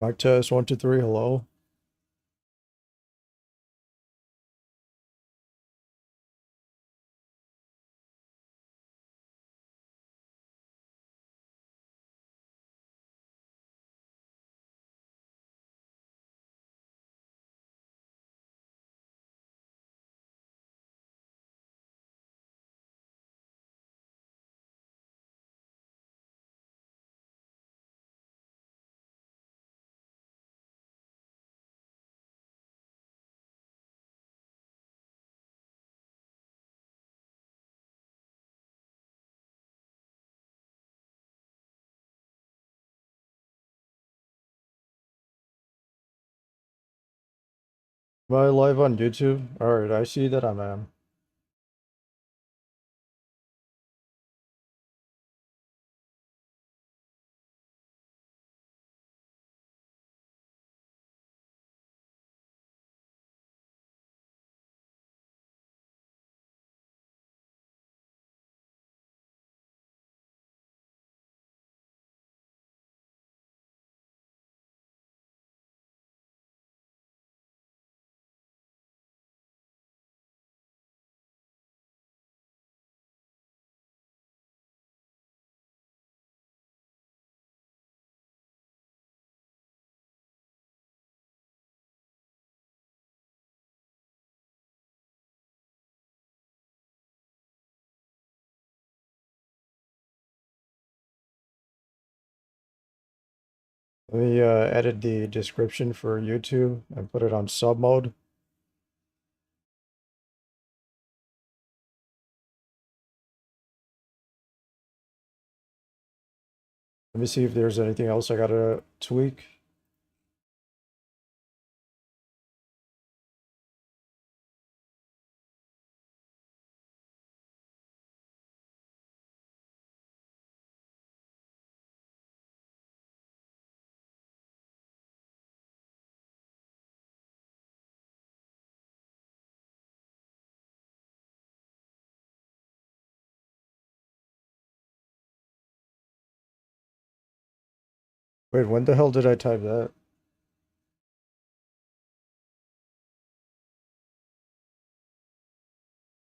Mic test, 1, 2, 3, hello. Am I live on YouTube? Alright, I see that I am. Let me edit the description for YouTube and put it on sub mode. Let me see if there's anything else I gotta tweak. Wait, when the hell did I type that?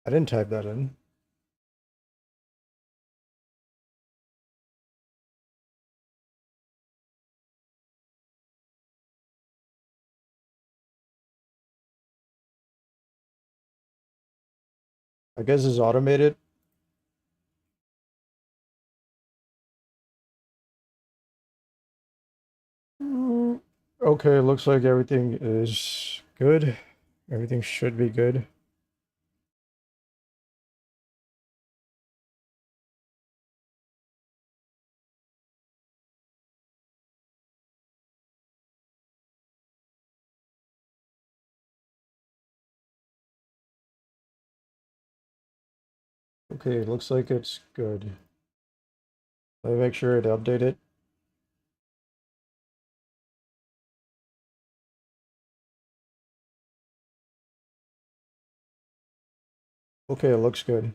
I didn't type that in. I guess it's automated. Okay, looks like everything is good. Everything should be good. Okay, looks like it's good. Let me make sure to update it. Okay, it looks good.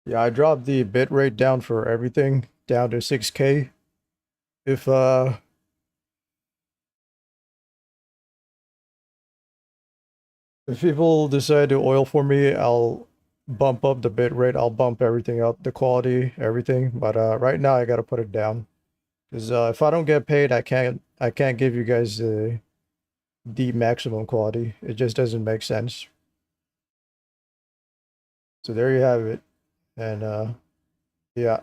Yeah, I dropped the bitrate down for everything down to 6K. If if people decide to oil for me, I'll bump up the bitrate. I'll bump everything up, the quality, everything. But right now I gotta put it down because if I don't get paid, I can't give you guys the maximum quality. It just doesn't make sense. So there you have it. And yeah,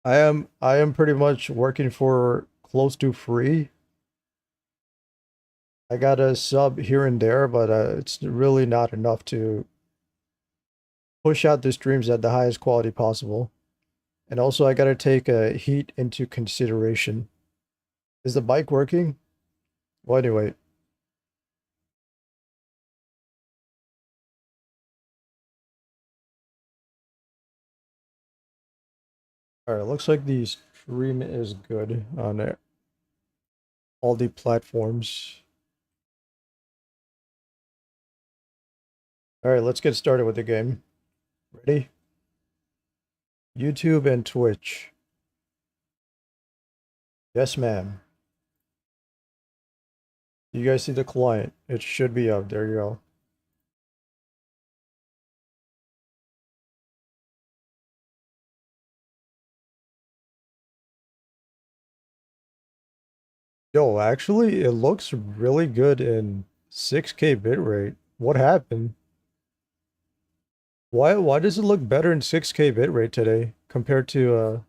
I am pretty much working for close to free. I got a sub here and there, but it's really not enough to push out the streams at the highest quality possible. And also, I gotta take heat into consideration. Is the bike working? Well, anyway. Alright, looks like the stream is good on all the platforms. Alright, let's get started with the game. Ready? YouTube and Twitch. Yes, ma'am. You guys see the client? It should be up. There you go. Yo, actually, it looks really good in 6K bitrate. What happened? Why does it look better in 6K bitrate today compared to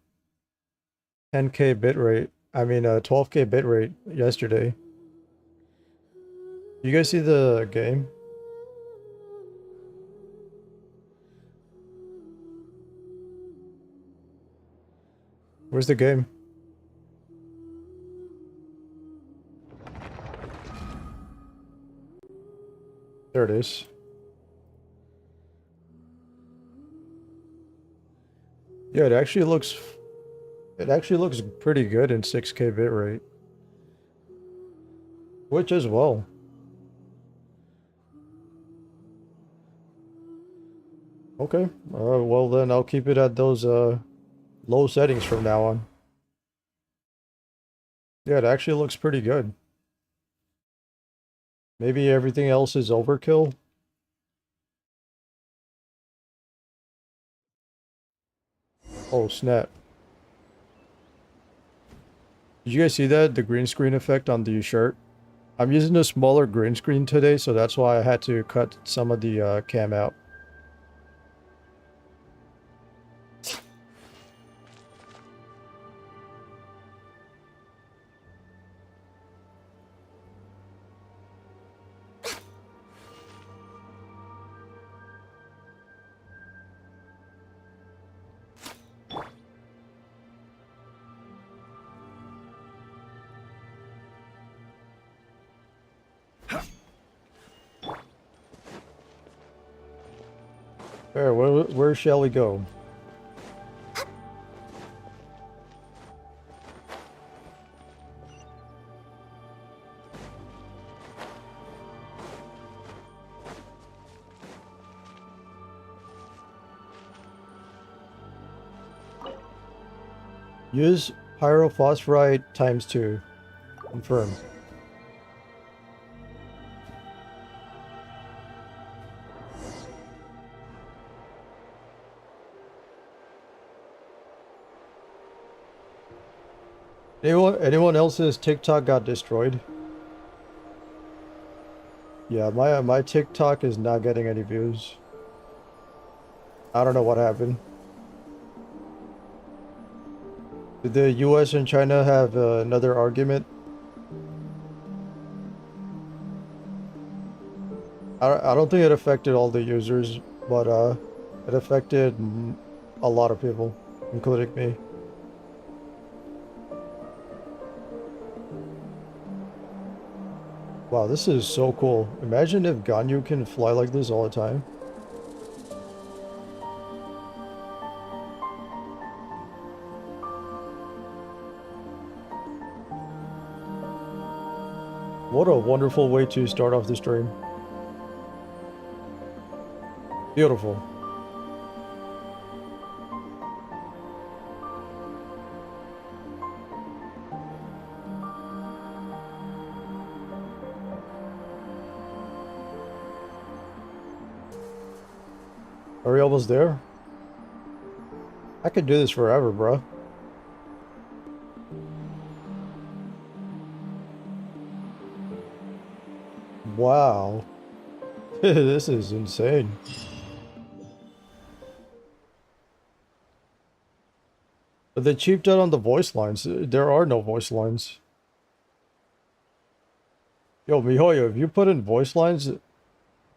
10K bitrate? I mean 12K bitrate yesterday. You guys see the game? Where's the game? There it is. Yeah, it actually looks pretty good in 6K bitrate. Which as well. Okay. Well then I'll keep it at those low settings from now on. Yeah, it actually looks pretty good. Maybe everything else is overkill. Oh, snap. Did you guys see that? The green screen effect on the shirt? I'm using a smaller green screen today, so that's why I had to cut some of the cam out. Alright, where shall we go? Use pyrophosphorite ×2. Confirm. Anyone else's TikTok got destroyed? Yeah, my TikTok is not getting any views. I don't know what happened. Did the US and China have another argument? I don't think it affected all the users, but it affected a lot of people, including me. Wow, this is so cool. Imagine if Ganyu can fly like this all the time. What a wonderful way to start off the stream. Beautiful. Are we almost there? I could do this forever, bro. Wow. This is insane. But they cheaped out on the voice lines. There are no voice lines. Yo, MiHoYo, if you put in voice lines,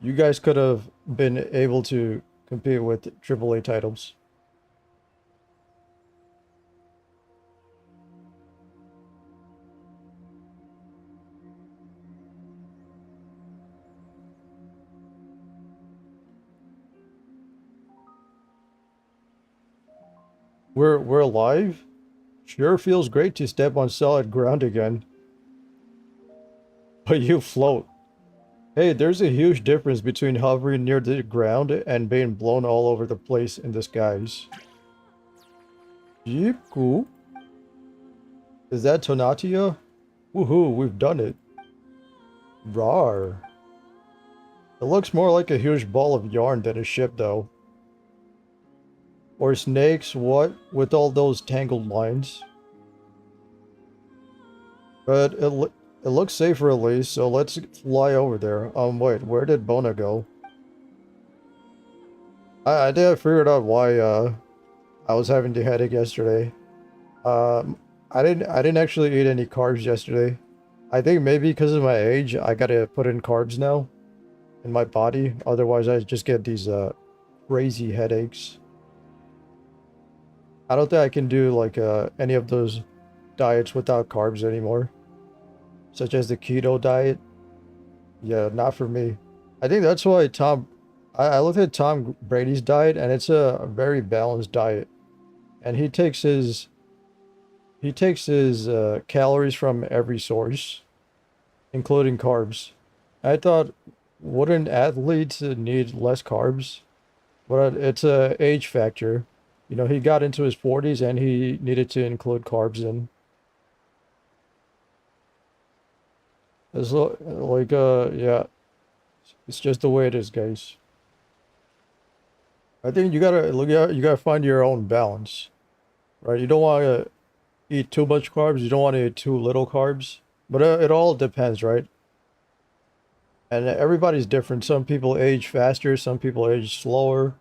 you guys could have been able to compete with AAA titles. We're alive? Sure feels great to step on solid ground again. But you float. Hey, there's a huge difference between hovering near the ground and being blown all over the place in the skies. Yep, cool. Is that Tonatia? Woohoo, we've done it. Rawr. It looks more like a huge ball of yarn than a ship, though. Or snakes, what? With all those tangled lines. But it looks safer at least, so let's fly over there. Wait, where did Bona go? I think I figured out why, I was having the headache yesterday. I didn't actually eat any carbs yesterday. I think maybe because of my age, I gotta put in carbs now in my body. Otherwise, I just get these, crazy headaches. I don't think I can do, like, any of those diets without carbs anymore. Such as the keto diet. Yeah, not for me. I think that's why I looked at Tom Brady's diet, and it's a very balanced diet. And he takes his calories from every source, including carbs. I thought, wouldn't athletes need less carbs? But it's a age factor. You know, he got into his 40s and he needed to include carbs in. It's like, yeah, it's just the way it is, guys. I think you gotta look at, you gotta find your own balance, right? You don't want to eat too much carbs. You don't want to eat too little carbs. But it all depends, right? And everybody's different. Some people age faster. Some people age slower.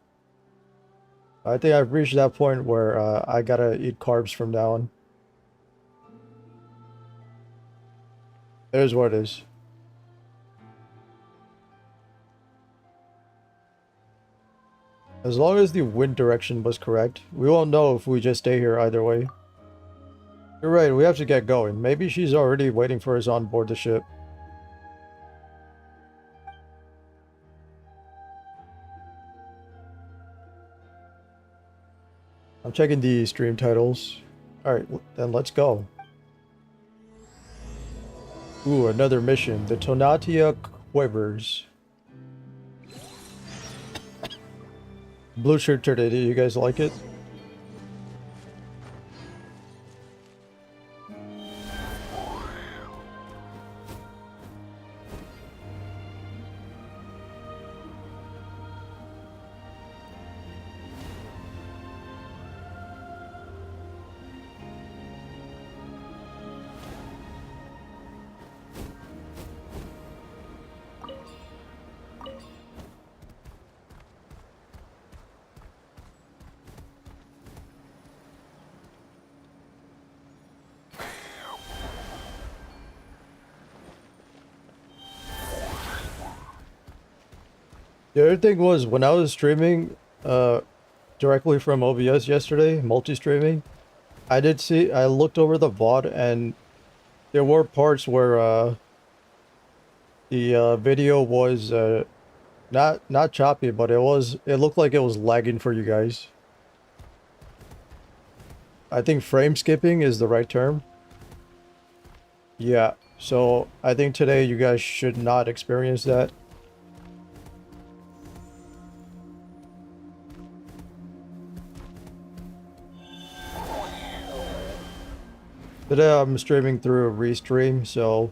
I think I've reached that point where I gotta eat carbs from now on. It is what it is. As long as the wind direction was correct, we won't know if we just stay here either way. You're right, we have to get going. Maybe she's already waiting for us on board the ship. I'm checking the stream titles. Alright, then let's go. Ooh, another mission. The Tonatia Quivers. Blue shirt today, do you guys like it? The other thing was, when I was streaming directly from OBS yesterday, multi-streaming, I looked over the VOD and there were parts where the video was not choppy, but it looked like it was lagging for you guys. I think frame skipping is the right term. Yeah, so I think today you guys should not experience that. Today I'm streaming through a restream, so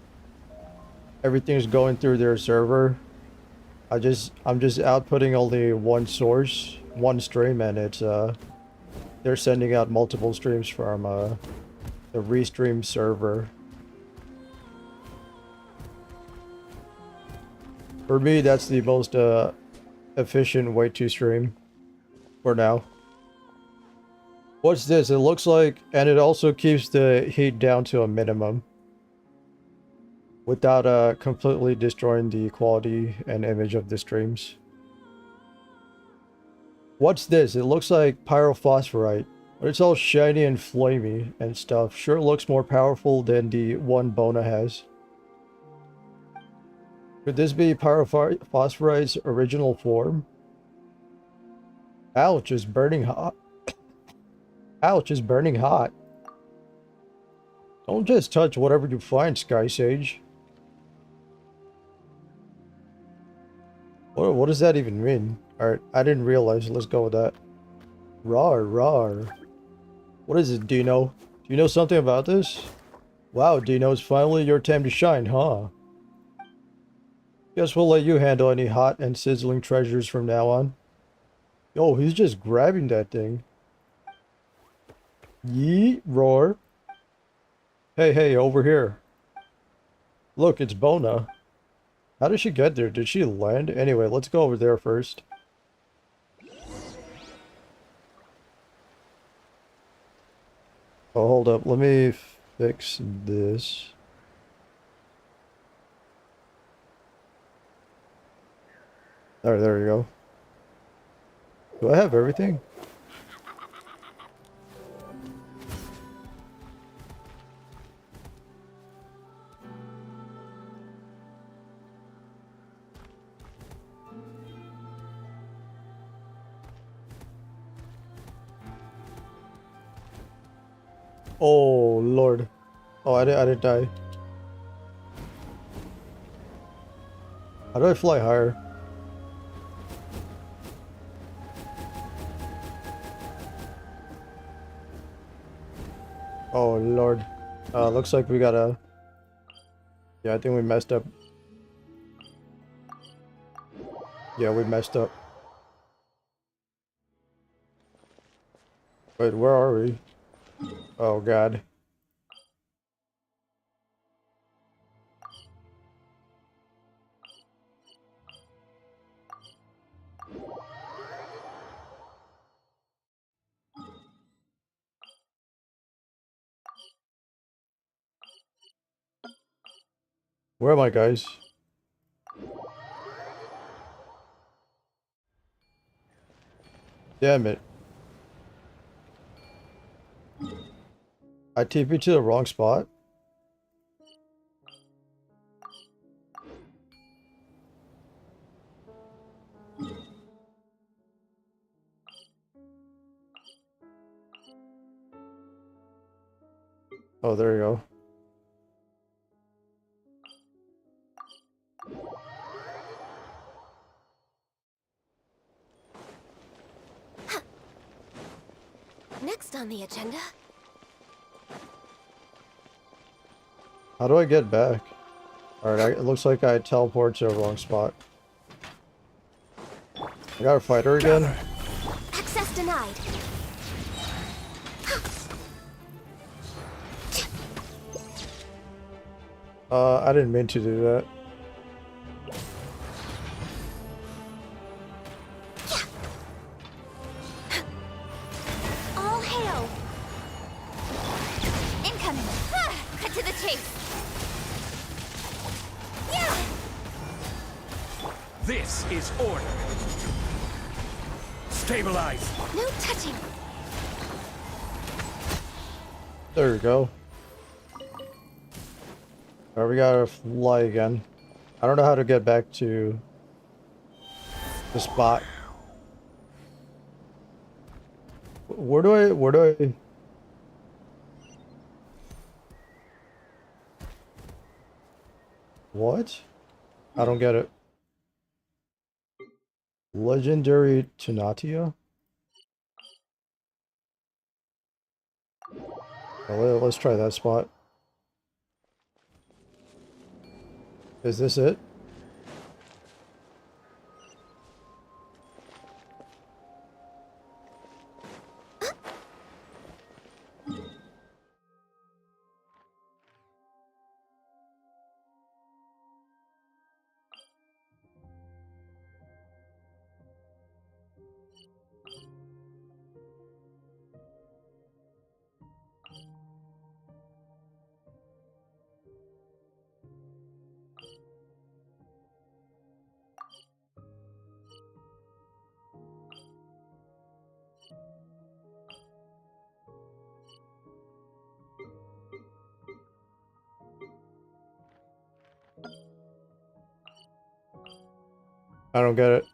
everything's going through their server. I'm just outputting only one source, one stream, and it's they're sending out multiple streams from the restream server. For me, that's the most efficient way to stream for now. What's this? It looks like, and it also keeps the heat down to a minimum without completely destroying the quality and image of the streams. What's this? It looks like pyrophosphorite, but it's all shiny and flamey and stuff. Sure looks more powerful than the one Bona has. Could this be pyrophosphorite's original form? Ouch, it's burning hot. Ouch, it's burning hot. Don't just touch whatever you find, SkySage. What does that even mean? Alright, I didn't realize. Let's go with that. Rawr, rawr. What is it, Dino? Do you know something about this? Wow, Dino, it's finally your time to shine, huh? Guess we'll let you handle any hot and sizzling treasures from now on. Yo, he's just grabbing that thing. Yeet, roar. Hey, hey, over here. Look, it's Bona. How did she get there? Did she land? Anyway, let's go over there first. Oh, hold up. Let me fix this. There we go. Do I have everything? Oh, Lord. Oh, I didn't die. How do I fly higher? Oh, Lord. Looks like we gotta... Yeah, I think we messed up. Yeah, we messed up. Wait, where are we? Oh, God. Where am I, guys? Damn it. I TP'd to the wrong spot? Oh, there you go. Next on the agenda. How do I get back? Alright, it looks like I teleported to the wrong spot. I gotta fight her again? Access denied. I didn't mean to do that. All hail. Incoming. Cut to the chase. Yeah. This is order. Stabilize. No touching. There we go. Alright, we gotta fly again. I don't know how to get back to the spot. Where do I... What? I don't get it. Legendary Tunatia? Well, let's try that spot. Is this it? I don't get it.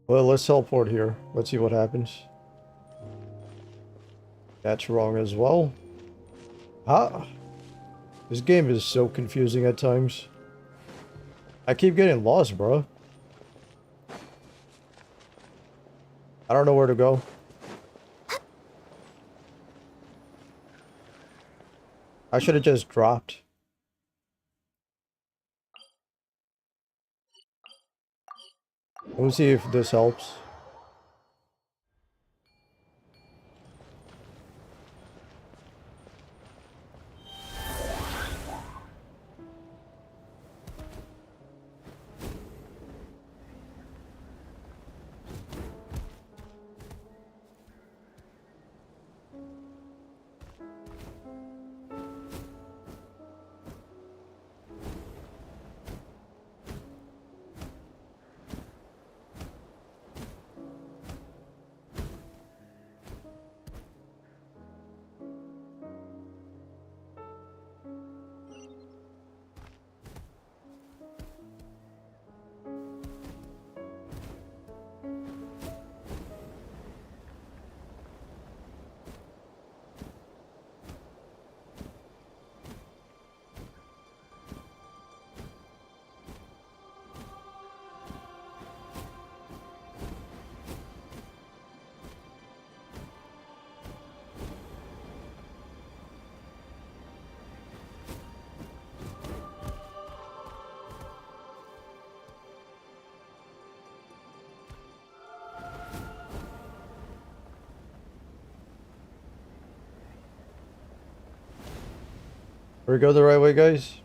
Well, let's teleport here. Let's see what happens. That's wrong as well. Ah, this game is so confusing at times. I keep getting lost, bro. I don't know where to go. I should have just dropped. Let me see if this helps. We go the right way, guys?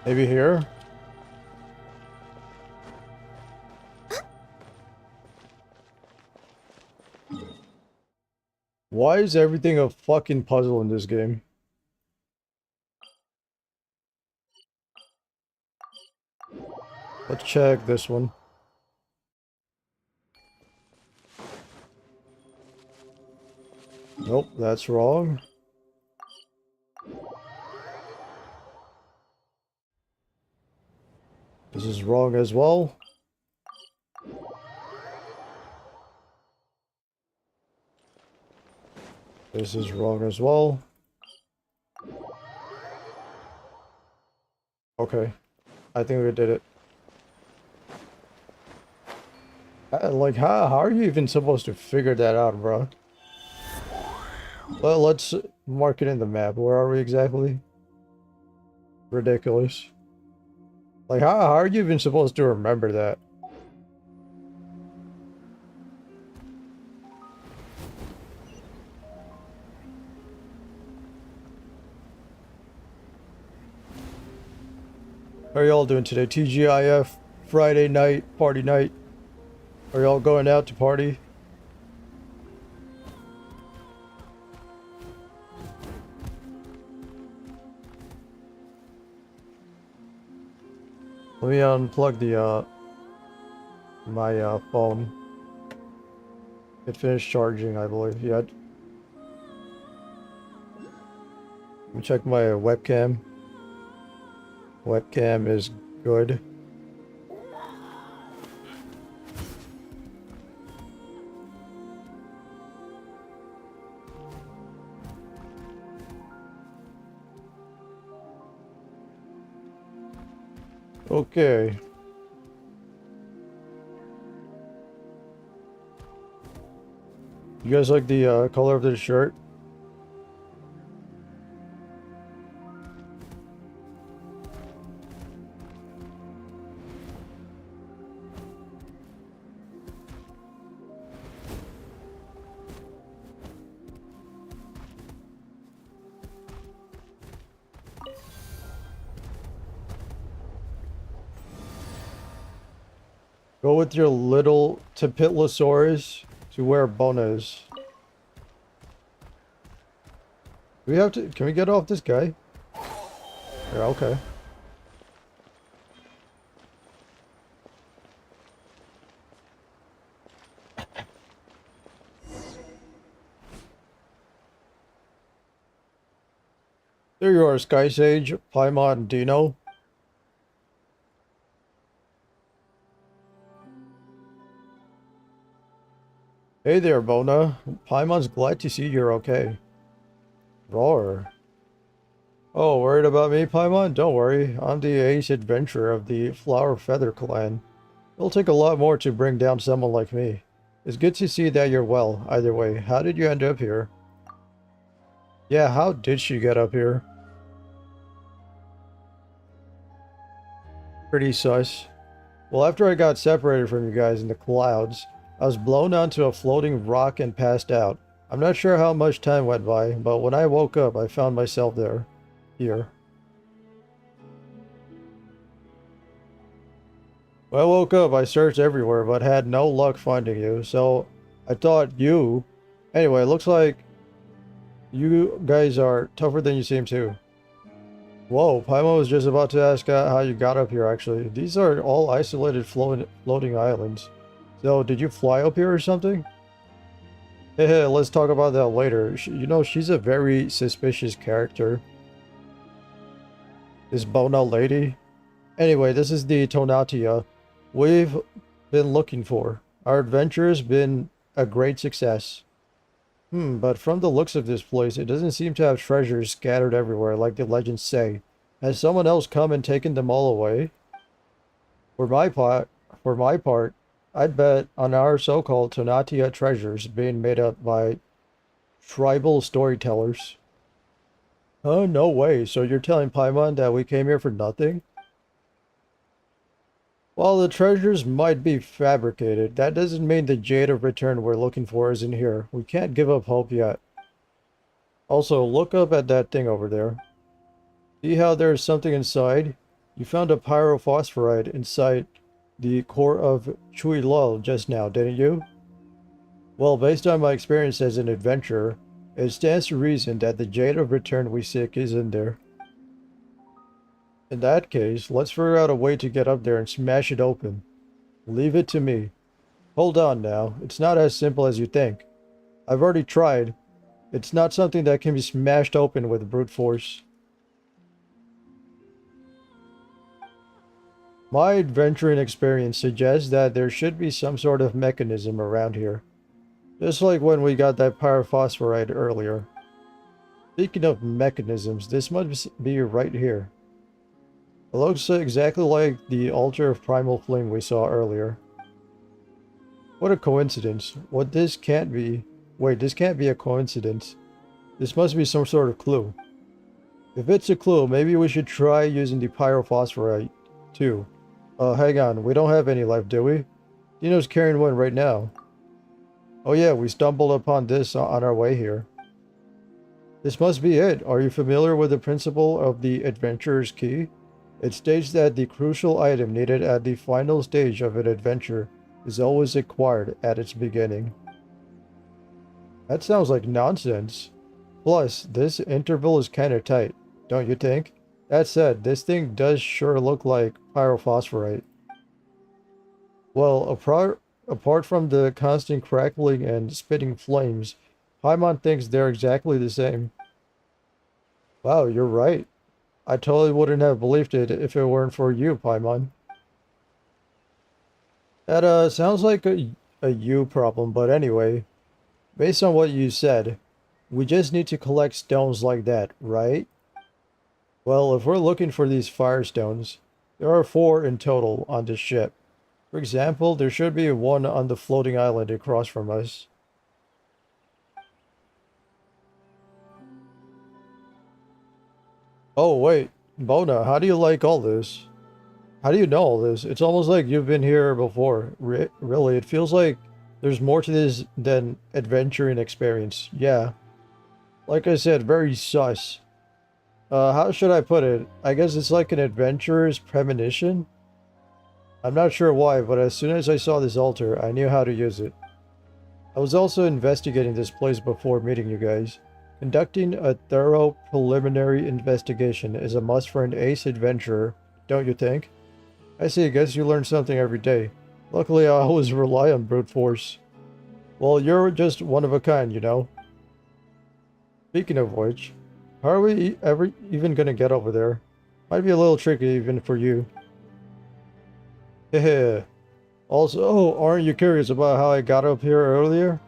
Maybe here? Why is everything a fucking puzzle in this game? Let's check this one. Nope, that's wrong. This is wrong as well. This is wrong as well. Okay. I think we did it. Like, how are you even supposed to figure that out, bro? Well, let's mark it in the map. Where are we exactly? Ridiculous. Like, how are you even supposed to remember that? How are y'all doing today? TGIF, Friday night, party night. Are y'all going out to party? Let me unplug the my phone. It finished charging, I believe. Yeah. Let me check my webcam. Webcam is good. Okay. You guys like the color of this shirt? Go with your little Tapitlosaurus to where Bona is. Do we have to... Can we get off this guy? Yeah, okay. There you are, SkySage, Paimon, and Dino. Hey there, Bona. Paimon's glad to see you're okay. Roar. Oh, worried about me, Paimon? Don't worry. I'm the ace adventurer of the Flower Feather clan. It'll take a lot more to bring down someone like me. It's good to see that you're well, either way. How did you end up here? Yeah, how did she get up here? Pretty sus. Well, after I got separated from you guys in the clouds, I was blown onto a floating rock and passed out. I'm not sure how much time went by, but when I woke up, I found myself there. Here. When I woke up, I searched everywhere, but had no luck finding you, so I thought you... Anyway, it looks like you guys are tougher than you seem too. Whoa, Paimon was just about to ask how you got up here, actually. These are all isolated floating islands. So, did you fly up here or something? Hey, let's talk about that later. You know, she's a very suspicious character. This Bona lady. Anyway, this is the Tonatia we've been looking for. Our adventure has been a great success. But from the looks of this place, it doesn't seem to have treasures scattered everywhere like the legends say. Has someone else come and taken them all away? For my part, I'd bet on our so-called Tonatia treasures being made up by tribal storytellers. Oh, no way. So you're telling Paimon that we came here for nothing? While the treasures might be fabricated, that doesn't mean the Jade of Return we're looking for isn't here. We can't give up hope yet. Also, look up at that thing over there. See how there's something inside? You found a pyrophosphorite inside the core of Chui Lol just now, didn't you? Well, based on my experience as an adventurer, it stands to reason that the Jade of Return we seek is in there. In that case, let's figure out a way to get up there and smash it open. Leave it to me. Hold on now, it's not as simple as you think. I've already tried. It's not something that can be smashed open with brute force. My adventuring experience suggests that there should be some sort of mechanism around here. Just like when we got that pyrophosphorite earlier. Speaking of mechanisms, this must be right here. It looks exactly like the altar of primal flame we saw earlier. What a coincidence. What this can't be... Wait, this can't be a coincidence. This must be some sort of clue. If it's a clue, maybe we should try using the pyrophosphorite too. Hang on, we don't have any left, do we? Dino's carrying one right now. Oh yeah, we stumbled upon this on our way here. This must be it. Are you familiar with the principle of the adventurer's key? It states that the crucial item needed at the final stage of an adventure is always acquired at its beginning. That sounds like nonsense. Plus, this interval is kinda tight, don't you think? That said, this thing does sure look like pyrophosphorite. Well, apart from the constant crackling and spitting flames, Paimon thinks they're exactly the same. Wow, you're right. I totally wouldn't have believed it if it weren't for you, Paimon. That sounds like a you problem, but anyway, based on what you said, we just need to collect stones like that, right? Well, if we're looking for these fire stones, There are 4 in total on this ship. For example, there should be one on the floating island across from us. Oh wait, Bona, how do you like all this? How do you know all this? It's almost like you've been here before. Really, it feels like there's more to this than adventuring experience. Yeah, like I said, very sus. How should I put it? I guess it's like an adventurer's premonition? I'm not sure why, but as soon as I saw this altar, I knew how to use it. I was also investigating this place before meeting you guys. Conducting a thorough preliminary investigation is a must for an ace adventurer, don't you think? I see, I guess you learn something every day. Luckily, I always rely on brute force. Well, you're just one of a kind, you know? Speaking of which, how are we ever even gonna get over there? Might be a little tricky even for you. Hehe. Also, oh, aren't you curious about how I got up here earlier?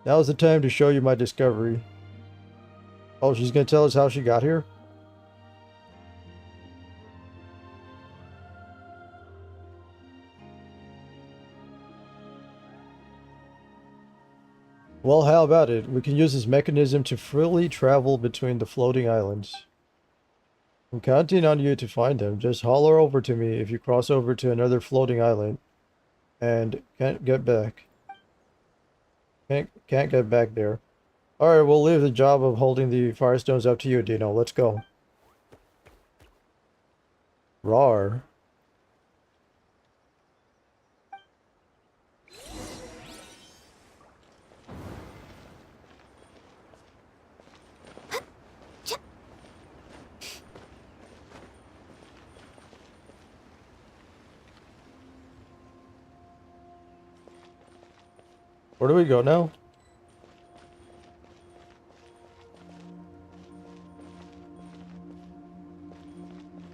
Now's the time to show you my discovery. Oh, she's gonna tell us how she got here? Well, how about it? We can use this mechanism to freely travel between the floating islands. I'm counting on you to find them. Just holler over to me if you cross over to another floating island and can't get back. Can't get back there. Alright, we'll leave the job of holding the firestones up to you, Dino. Let's go. Rawr. Where do we go now?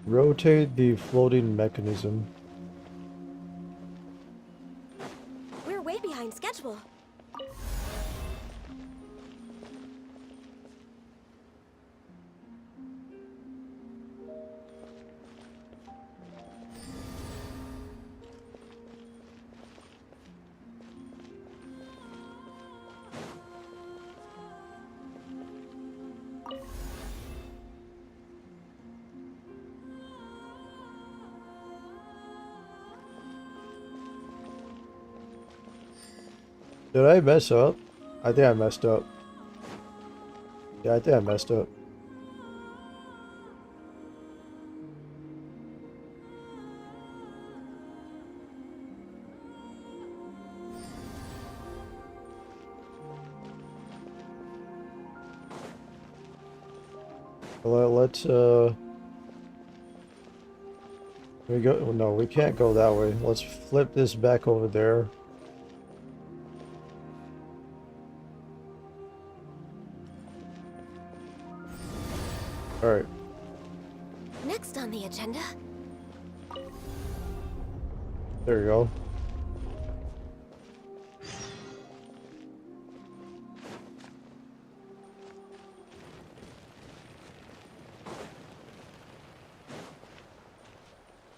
Rotate the floating mechanism. We're way behind schedule. Did I mess up? I think I messed up. Yeah, I think I messed up. Let's we go, no, we can't go that way. Let's flip this back over there. Alright. Next on the agenda. There you go.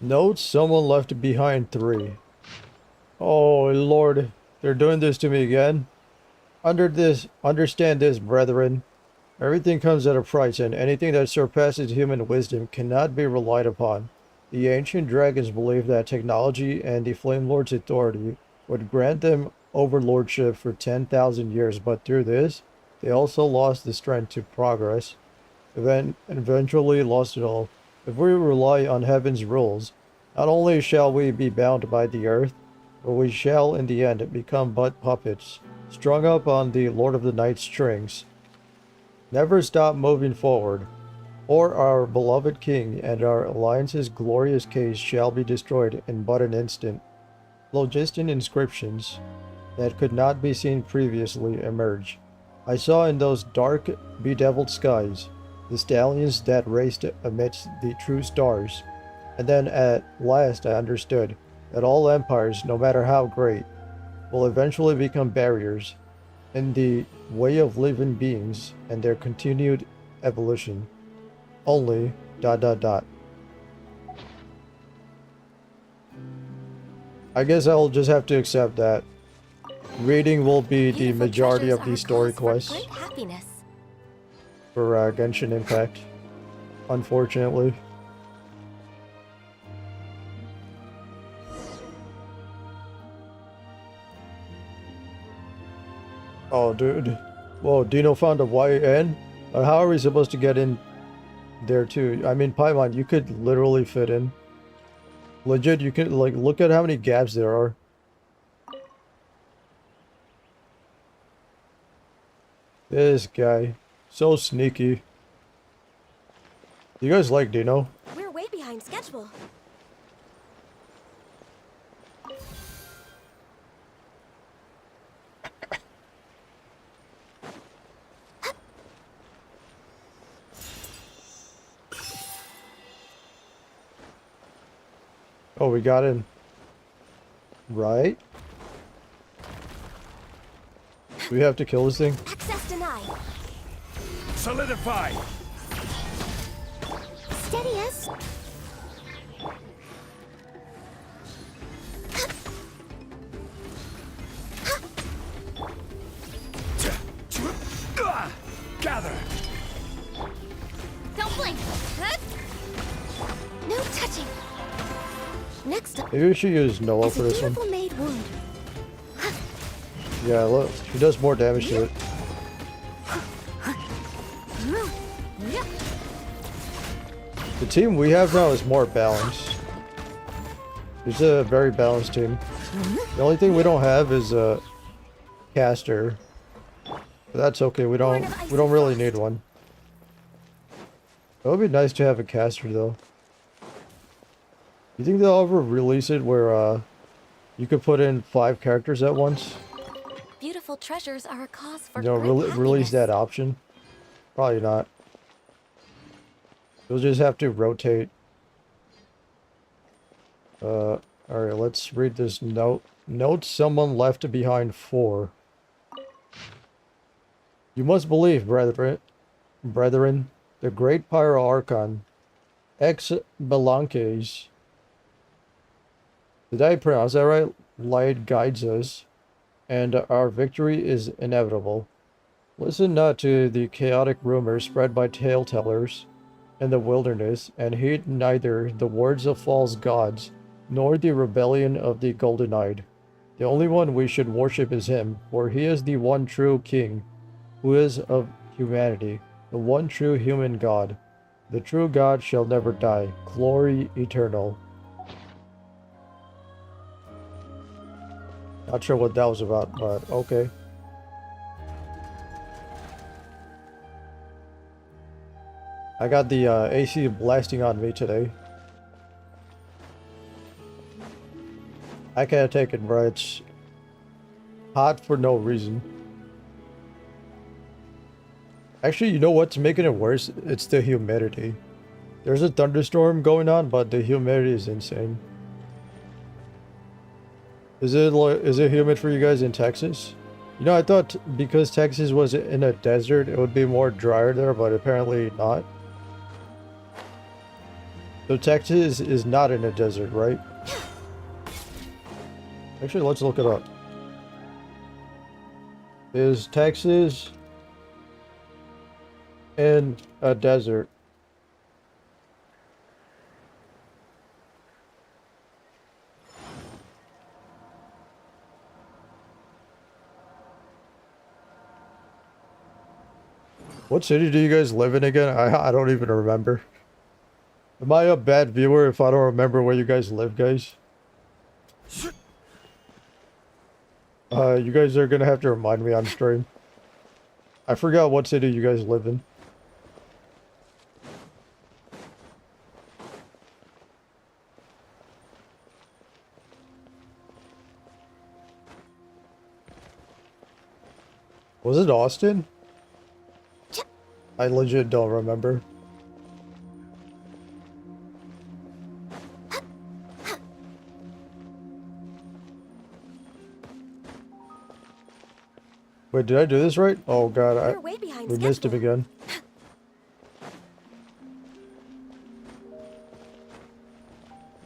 Note someone left behind 3. Oh Lord, they're doing this to me again. Understand this, brethren. Everything comes at a price, and anything that surpasses human wisdom cannot be relied upon. The ancient dragons believed that technology and the Flame Lord's authority would grant them overlordship for 10,000 years, but through this, they also lost the strength to progress, eventually lost it all. If we rely on heaven's rules, not only shall we be bound by the earth, but we shall in the end become but puppets, strung up on the Lord of the Night strings. Never stop moving forward, or our beloved king and our alliance's glorious case shall be destroyed in but an instant. Phlogiston inscriptions that could not be seen previously emerge. I saw in those dark, bedeviled skies the stallions that raced amidst the true stars, and then at last I understood that all empires, no matter how great, will eventually become barriers in the way of living beings and their continued evolution. Only ... I guess I'll just have to accept that reading will be the Beautiful majority treasures of are these a story cause for quests great happiness. for Genshin Impact, unfortunately. Oh, dude. Whoa, Dino found a YN? But how are we supposed to get in there too? I mean, Paimon, you could literally fit in. Legit, you could, like, look at how many gaps there are. This guy. So sneaky. You guys like Dino? We're way behind schedule. Oh, we got in. Right? We have to kill this thing? Access denied. Solidify! Steady as. Gather! Don't blink. No touching. Next up Maybe we should use Noah is for a this one. beautiful made wound. Yeah, look. She does more damage to it. The team we have now is more balanced. It's a very balanced team. The only thing we don't have is a caster. But that's okay. We don't really need one. It would be nice to have a caster though. You think they'll ever release it where you could put in 5 characters at once? Beautiful treasures are a cause for You know, great release happiness. that option? Probably not. You'll just have to rotate. Alright, let's read this note. Note someone left behind 4. You must believe, brethren, the great Pyro Archon, ex Belanques. Did I pronounce that right? Light guides us, and our victory is inevitable. Listen not to the chaotic rumors spread by tale-tellers in the wilderness, and heed neither the words of false gods, nor the rebellion of the golden-eyed. The only one we should worship is him, for he is the one true king, who is of humanity, the one true human god. The true God shall never die, glory eternal. Not sure what that was about, but okay. I got the AC blasting on me today. I can't take it, bro. It's hot for no reason. Actually, you know what's making it worse? It's the humidity. There's a thunderstorm going on, but the humidity is insane. Is it humid for you guys in Texas? You know, I thought because Texas was in a desert, it would be more drier there, but apparently not. So Texas is not in a desert, right? Actually, let's look it up. Is Texas in a desert? What city do you guys live in again? I don't even remember. Am I a bad viewer if I don't remember where you guys live, guys? You guys are gonna have to remind me on stream. I forgot what city you guys live in. Was it Austin? I legit don't remember. Wait, did I do this right? Oh god, We're way behind we missed him schedule. again.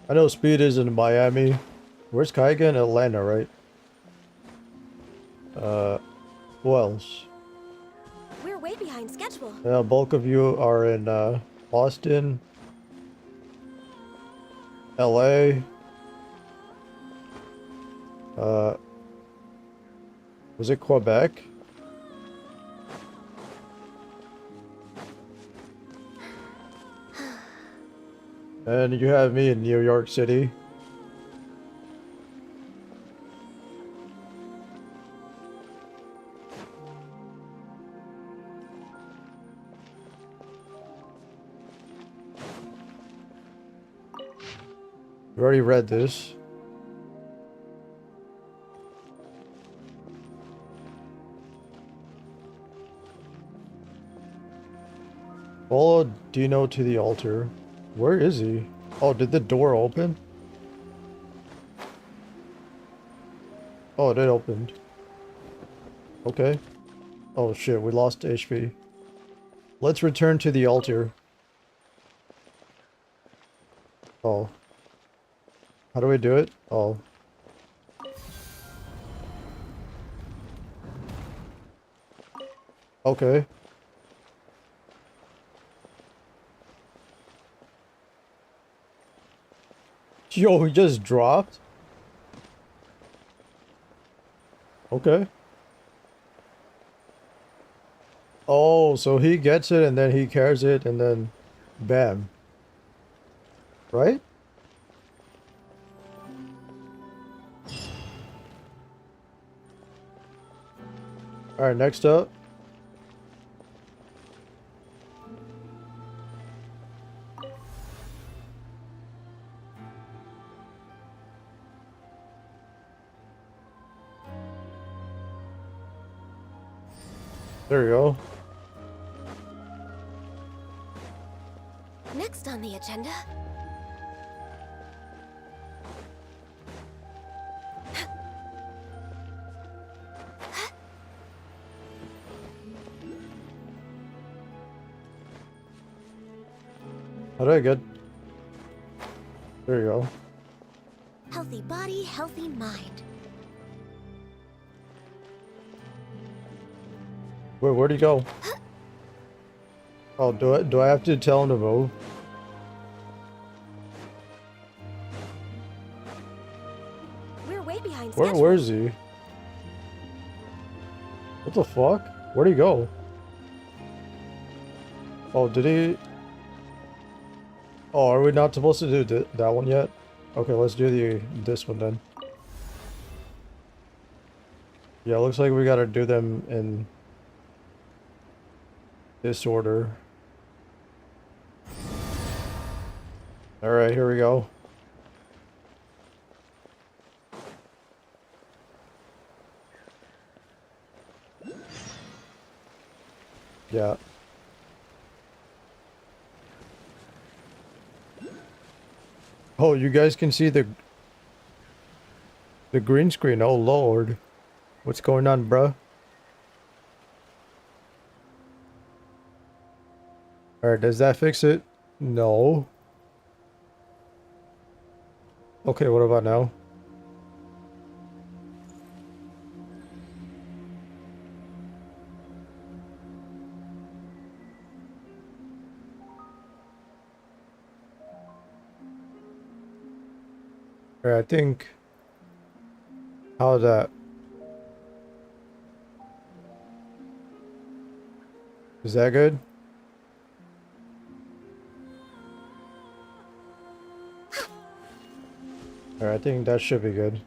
I know speed is in Miami. Where's Kai again? Atlanta, right? Who else? We're way behind schedule. Yeah, bulk of you are in Austin, LA. Was it Quebec? And you have me in New York City. You already read this. Follow Dino to the altar. Where is he? Oh, did the door open? Oh, it opened. Okay. Oh shit, we lost HP. Let's return to the altar. Oh. How do we do it? Oh. Okay. Yo, he just dropped? Okay. Oh, so he gets it and then he carries it and then bam. Right? Alright, next up. There you go. Next on the agenda. How do I get? There you go. Healthy body, healthy mind. Wait, where'd he go? Oh, do I have to tell him to move? We're way behind schedule. Where is he? What the fuck? Where'd he go? Oh, did he? Oh, are we not supposed to do that one yet? Okay, let's do this one then. Yeah, looks like we gotta do them in this order. Alright, here we go. Yeah. Oh, you guys can see the green screen. Oh lord. What's going on, bruh? Alright, does that fix it? No. Okay, what about now? Alright, I think... How's that? Is that good? Alright, I think that should be good.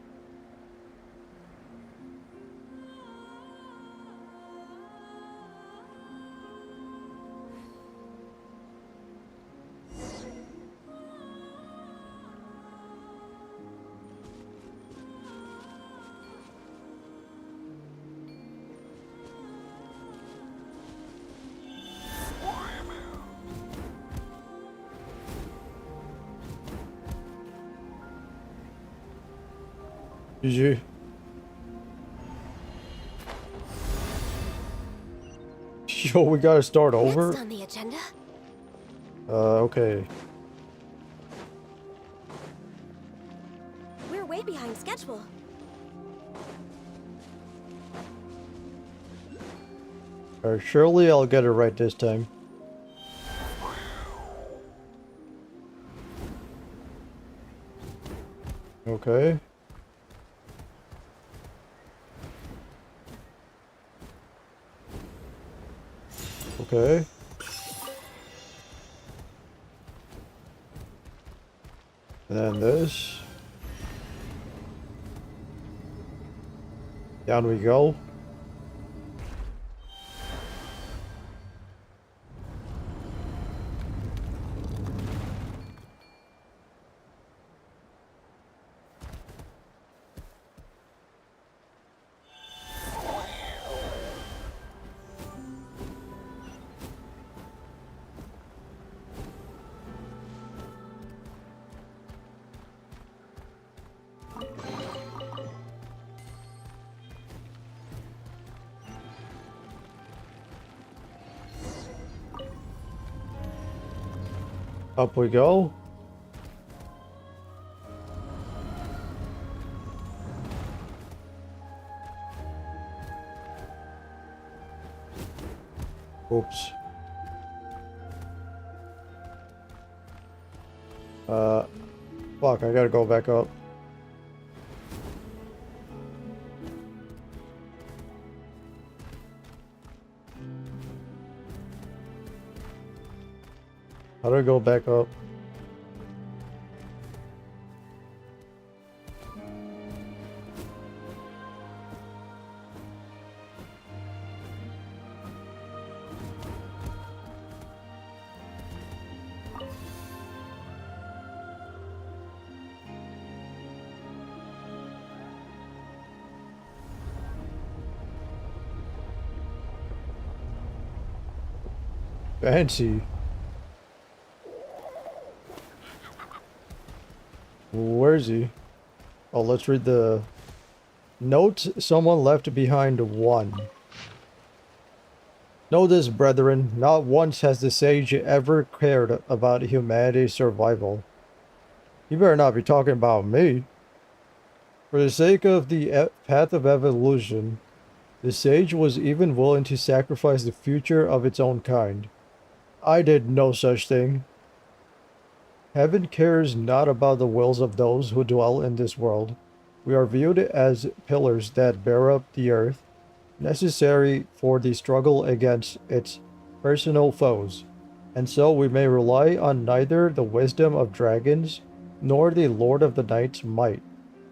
GG. Yo, we gotta start over? Next on the agenda. Okay. We're way behind schedule. Surely I'll get it right this time. Okay. Okay. And then this. Down we go. Up we go. Oops. Fuck, I gotta go back up. How do I go back up? Fancy. Where is he? Oh, let's read the note. Someone left behind 1. Know this, brethren, not once has the sage ever cared about humanity's survival. You better not be talking about me. For the sake of the path of evolution, the sage was even willing to sacrifice the future of its own kind. I did no such thing. Heaven cares not about the wills of those who dwell in this world. We are viewed as pillars that bear up the earth, necessary for the struggle against its personal foes, and so we may rely on neither the wisdom of dragons, nor the Lord of the Night's might,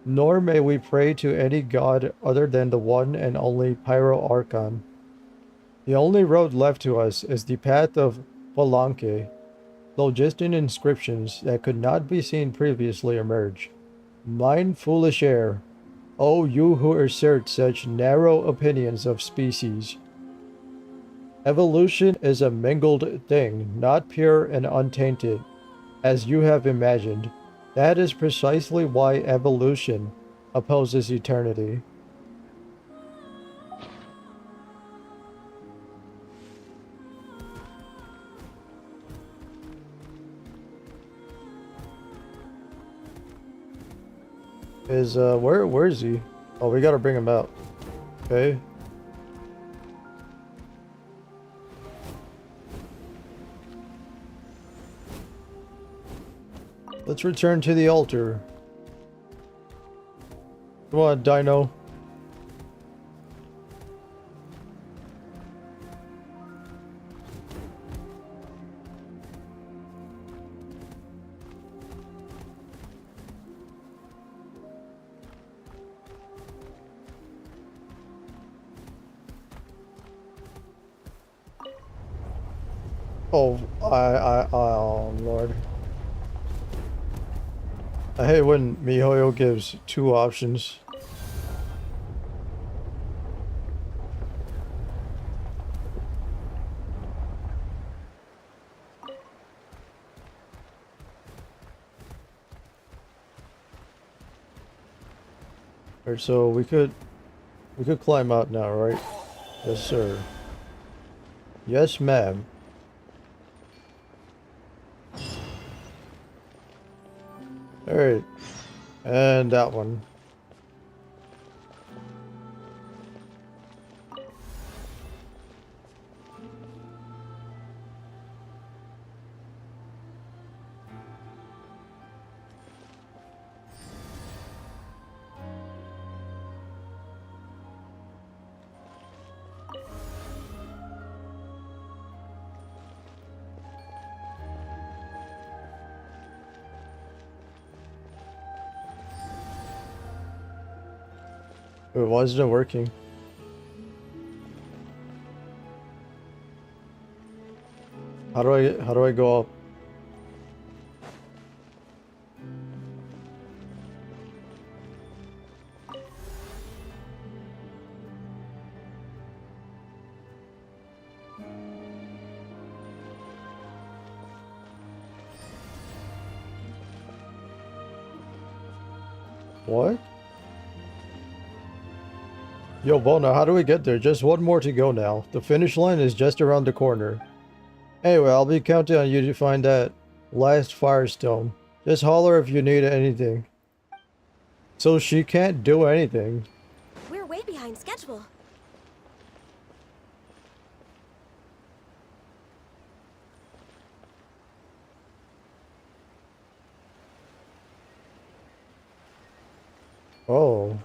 nor may we pray to any god other than the one and only Pyro Archon. The only road left to us is the path of Palanque, though just in inscriptions that could not be seen previously emerge. Mine foolish air, O you who assert such narrow opinions of species. Evolution is a mingled thing, not pure and untainted, as you have imagined. That is precisely why evolution opposes eternity. Where is he? Oh, we gotta bring him out. Okay. Let's return to the altar. Come on, Dino. Oh, oh, Lord. I hate when MiHoYo gives 2 options. Alright, so we could climb out now, right? Yes, sir. Yes, ma'am. Alright. And that one. Wait, why isn't it working? How do I go up? What? Yo, Bona, how do we get there? Just one more to go now. The finish line is just around the corner. Anyway, I'll be counting on you to find that last firestone. Just holler if you need anything. So she can't do anything. We're way behind schedule. Oh.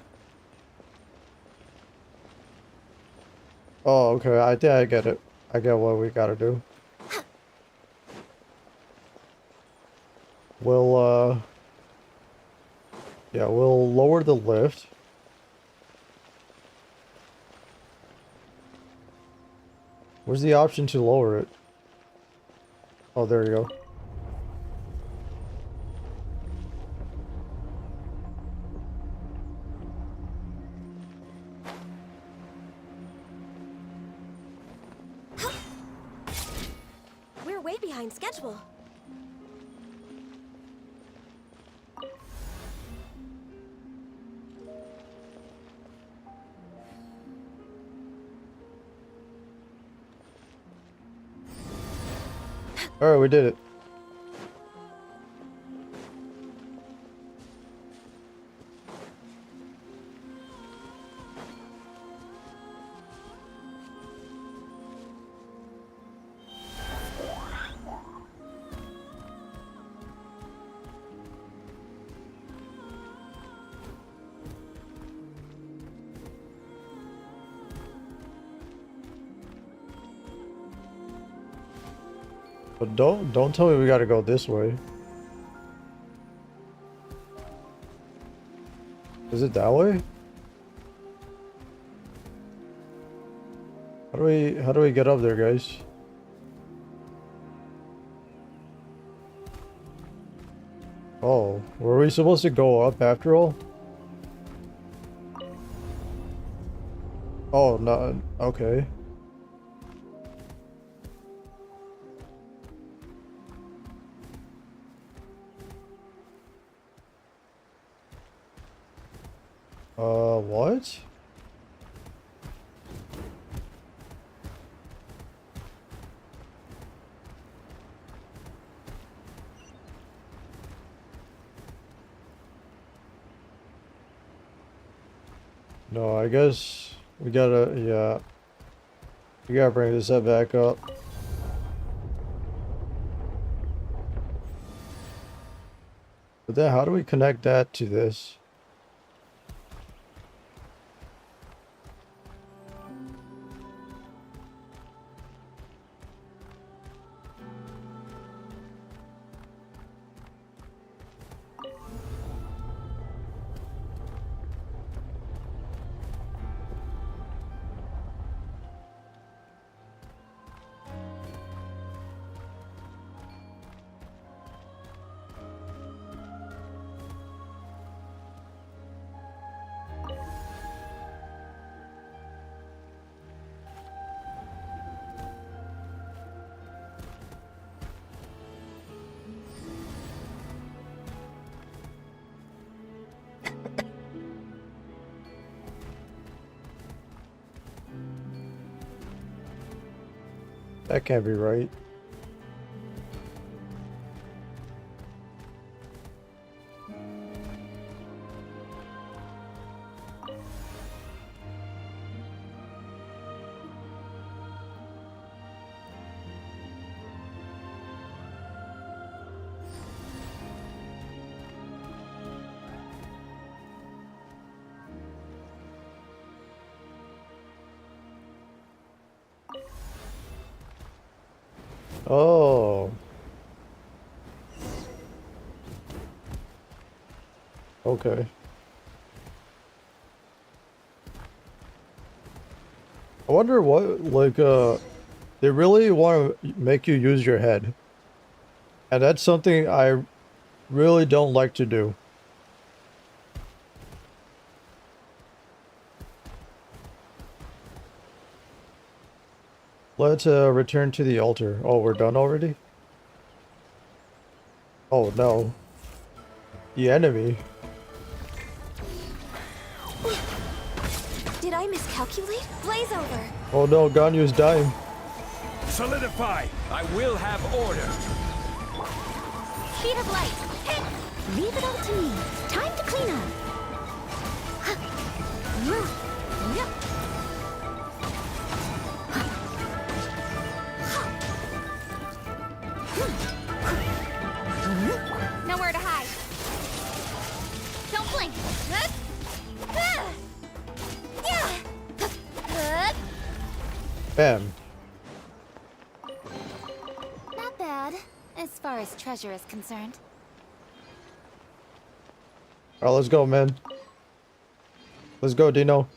Oh, okay. I think I get it. I get what we gotta do. We'll, yeah, we'll lower the lift. Where's the option to lower it? Oh, there you go. We're way behind schedule. Alright, we did it. But don't tell me we gotta go this way. Is it that way? How do we get up there, guys? Oh, were we supposed to go up after all? Oh, no, okay. What? No, I guess we gotta, yeah. We gotta bring this up back up. But then how do we connect that to this? That can't be right. Oh. Okay. I wonder what, like, they really want to make you use your head. And that's something I really don't like to do. Let's return to the altar. Oh, we're done already? Oh no. The enemy. Did I miscalculate? Blaze over. Oh no, Ganyu's dying. Solidify! I will have order. Speed of light. Hit. Leave it all to me. Time to clean up. Yep. Nowhere to hide. Don't blink. Bam. Not bad, as far as treasure is concerned. Alright, let's go, man. Let's go, Dino.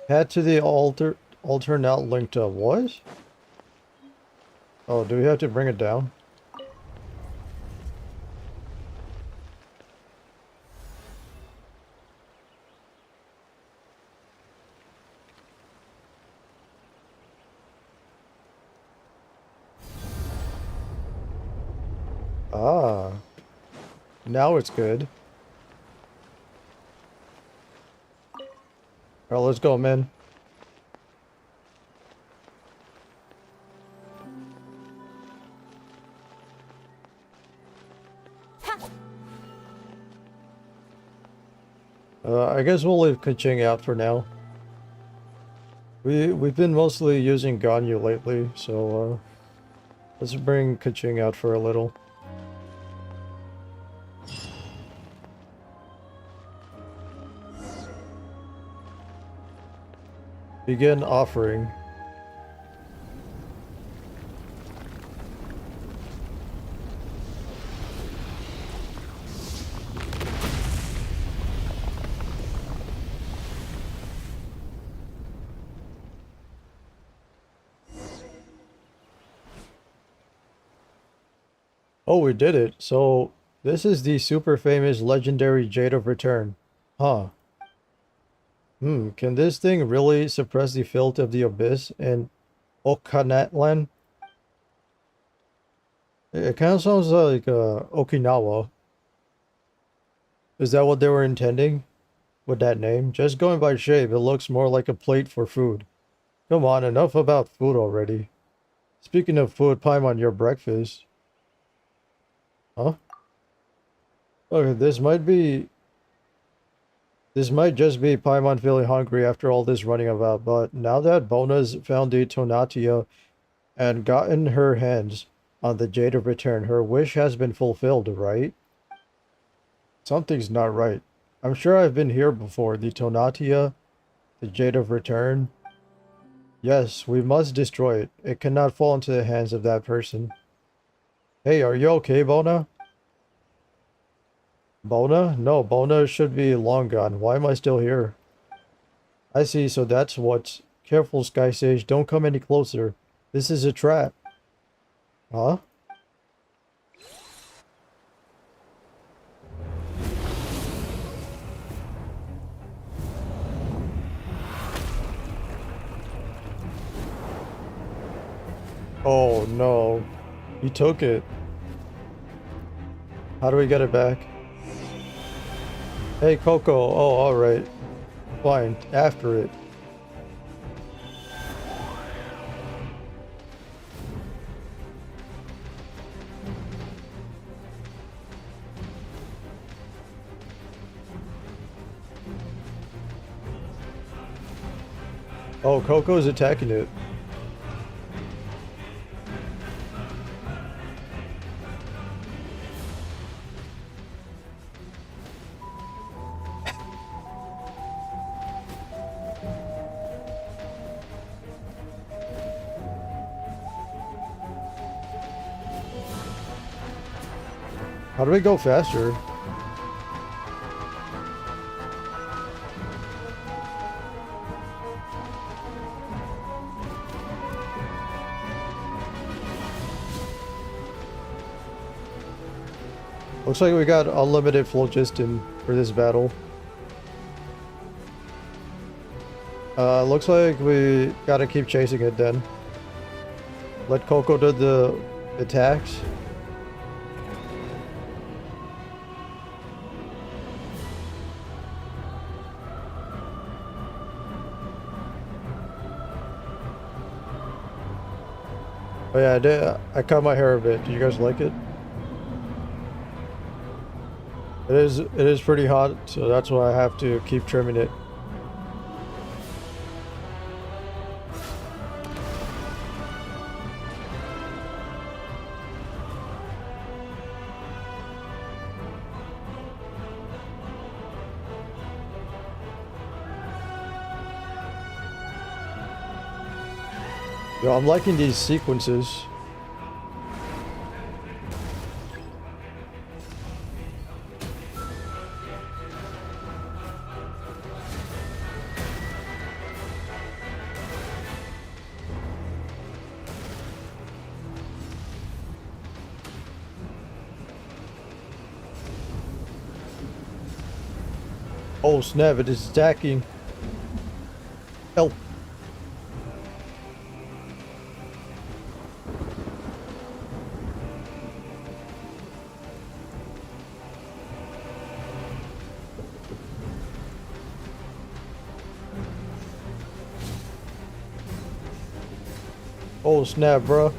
Head to the altar not linked up. What? Oh, do we have to bring it down? Ah. Now it's good. Alright, let's go, man. I guess we'll leave Kaching out for now. We've been mostly using Ganyu lately, so let's bring Kaching out for a little. Begin offering. Oh, we did it. So, this is the super famous legendary Jade of Return. Huh. Can this thing really suppress the filth of the abyss in Okanatlan? It kind of sounds like Okinawa. Is that what they were intending with that name? Just going by shape, it looks more like a plate for food. Come on, enough about food already. Speaking of food, Paimon, your breakfast. Huh? Okay, this might just be Paimon feeling hungry after all this running about, but now that Bona's found the Tonatia and gotten her hands on the Jade of Return, her wish has been fulfilled, right? Something's not right. I'm sure I've been here before. The Tonatia, the Jade of Return. Yes, we must destroy it. It cannot fall into the hands of that person. Hey, are you okay, Bona? Bona? No, Bona should be long gone. Why am I still here? I see, so that's what. Careful, SkySage. Don't come any closer. This is a trap. Huh? Oh no. He took it. How do we get it back? Hey, Coco. Oh, alright. Fine. After it. Oh, Coco's attacking it. How do we go faster? Looks like we got unlimited phlogiston for this battle. Looks like we gotta keep chasing it then. Let Coco do the attacks. Oh yeah, I cut my hair a bit. Do you guys like it? It is pretty hot, so that's why I have to keep trimming it. Yo, I'm liking these sequences. Oh snap, it is stacking. Help. Oh snap, bro.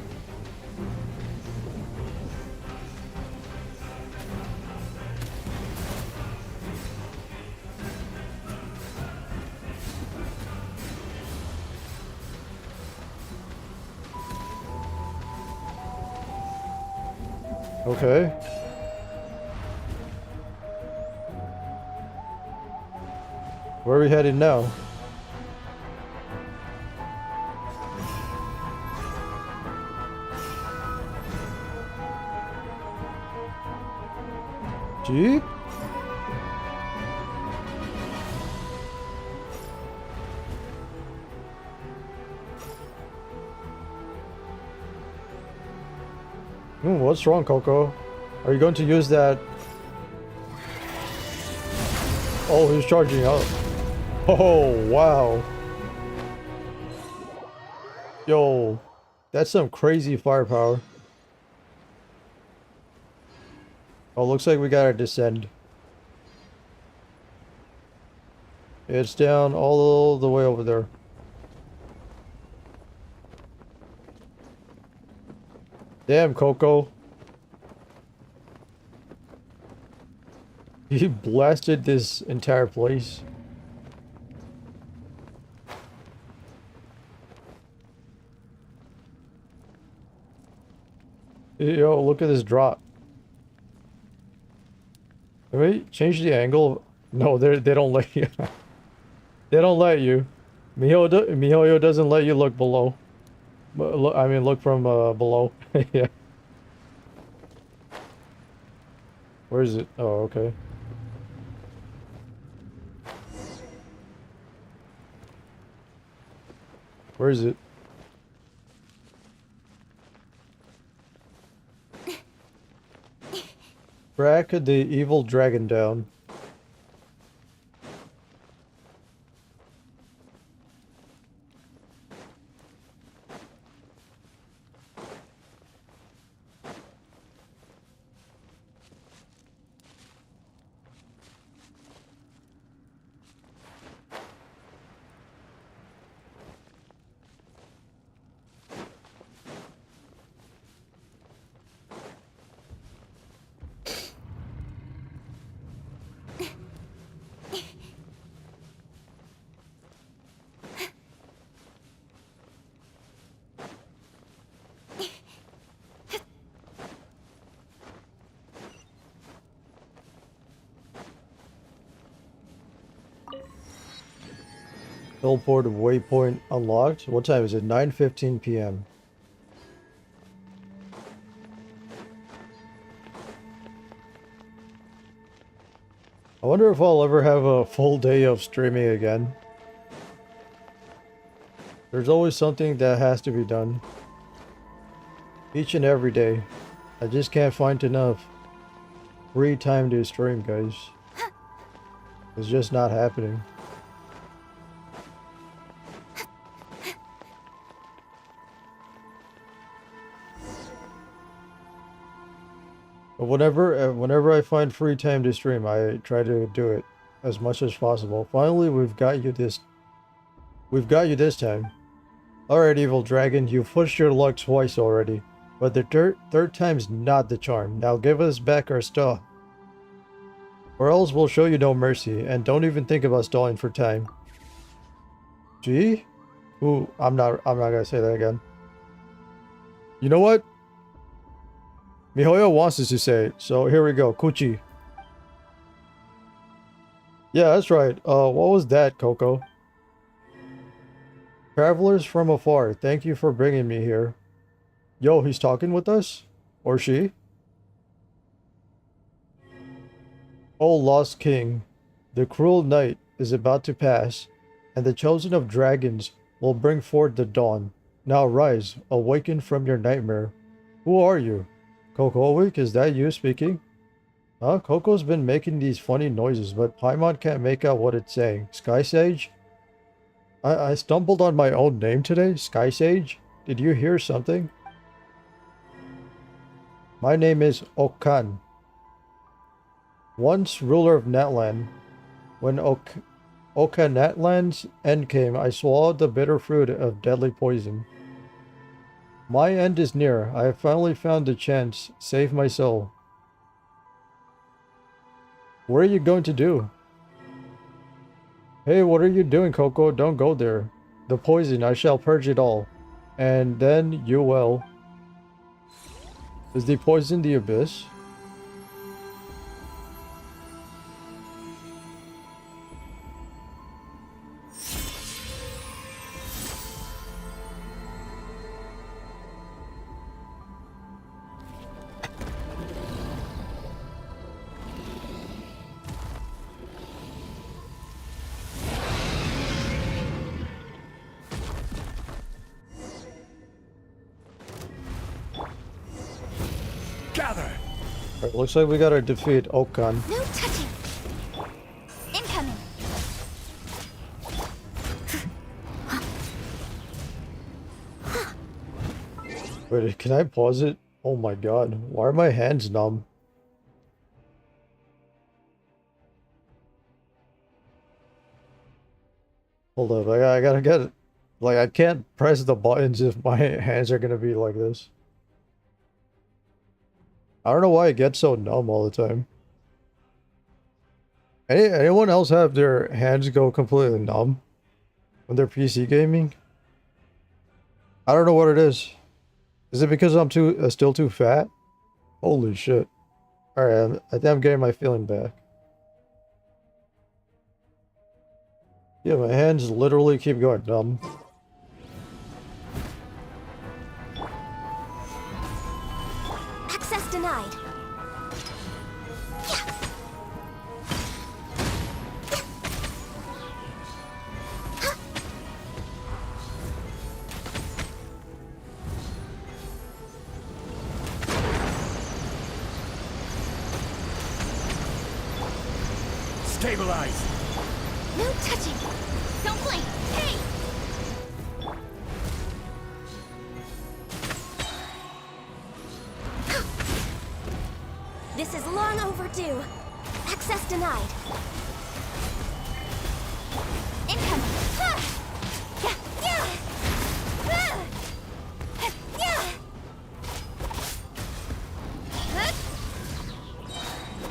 Okay. Where are we heading now? Jeep? What's wrong, Coco? Are you going to use that? Oh, he's charging up. Oh, wow. Yo, that's some crazy firepower. Oh, looks like we gotta descend. It's down all the way over there. Damn, Coco. He blasted this entire place. Yo, look at this drop. Wait, change the angle. No, they don't let you. They don't let you. MiHoYo doesn't let you look below. I mean, look from below. Yeah. Where is it? Oh, okay. Where is it? Track the evil dragon down. Teleport waypoint unlocked. What time is it? 9:15 p.m. I wonder if I'll ever have a full day of streaming again. There's always something that has to be done. Each and every day. I just can't find enough free time to stream, guys. It's just not happening. But whenever I find free time to stream, I try to do it as much as possible. Finally, we've got you this time. Alright, evil dragon, you've pushed your luck twice already. But the third time's not the charm. Now give us back our stuff. Or else we'll show you no mercy, and don't even think about stalling for time. Gee? Ooh, I'm not gonna say that again. You know what? Mihoyo wants us to say it, so here we go. Kuchi. Yeah, that's right. What was that, Coco? Travelers from afar, thank you for bringing me here. Yo, he's talking with us? Or she? O lost king, the cruel night is about to pass, and the chosen of dragons will bring forth the dawn. Now rise, awaken from your nightmare. Who are you? Coco Week, is that you speaking? Huh? Coco's been making these funny noises, but Paimon can't make out what it's saying. SkySage? I stumbled on my own name today? SkySage? Did you hear something? My name is Okan. Once ruler of Natlan. When Okanatlan's end came, I swallowed the bitter fruit of deadly poison. My end is near. I have finally found the chance. Save my soul. What are you going to do? Hey, what are you doing, Coco? Don't go there. The poison, I shall purge it all. And then you will. Is the poison the abyss? Gather! Alright, looks like we gotta defeat Okan. No touching. Incoming. Wait, can I pause it? Oh my god, why are my hands numb? Hold up, I gotta get it. Like, I can't press the buttons if my hands are gonna be like this. I don't know why it gets so numb all the time. Anyone else have their hands go completely numb when they're PC gaming? I don't know what it is. Is it because I'm still too fat? Holy shit. Alright, I think I'm getting my feeling back. Yeah, my hands literally keep going numb. Access denied. Stabilize! No touching. Don't blink. Hey! This is long overdue. Access denied. Incoming. Yeah, yeah.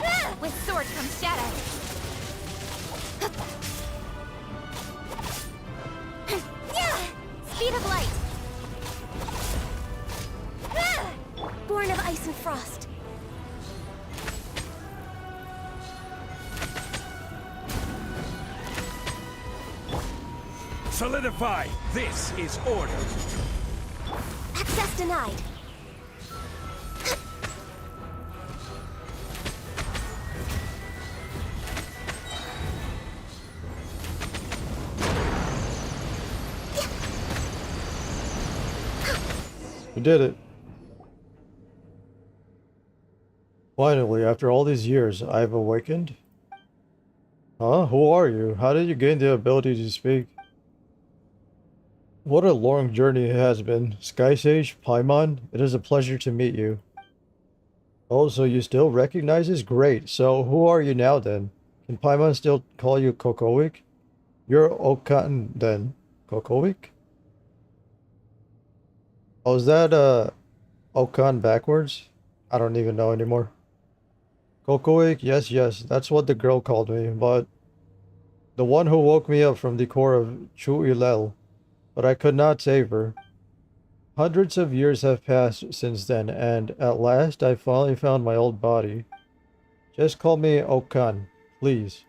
Yeah. With sword comes shadow. Speed of light. Born of ice and frost. Solidify! This is order! Access denied. We did it. Finally, after all these years, I've awakened. Huh? Who are you? How did you gain the ability to speak? What a long journey it has been. SkySage, Paimon, it is a pleasure to meet you. Oh, so you still recognize us? Great. So who are you now then? Can Paimon still call you Kokowick? You're Okan then. Kokowick? Oh, is that Okan backwards? I don't even know anymore. Kokowick, yes, yes, that's what the girl called me, but the one who woke me up from the core of Chu'ilel, but I could not save her. Hundreds of years have passed since then, and at last I finally found my old body. Just call me Okan, please.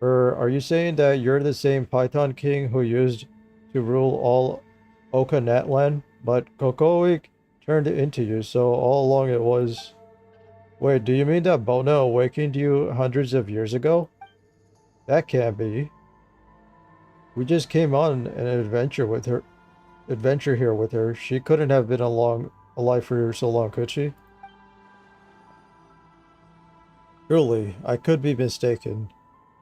Are you saying that you're the same Python king who used to rule all Okanatland, but Kokowick turned into you, so all along it was... Wait, do you mean that Bona awakened you hundreds of years ago? That can't be. We just came on an adventure with her. Adventure here with her. She couldn't have been alive for so long, could she? Truly, I could be mistaken.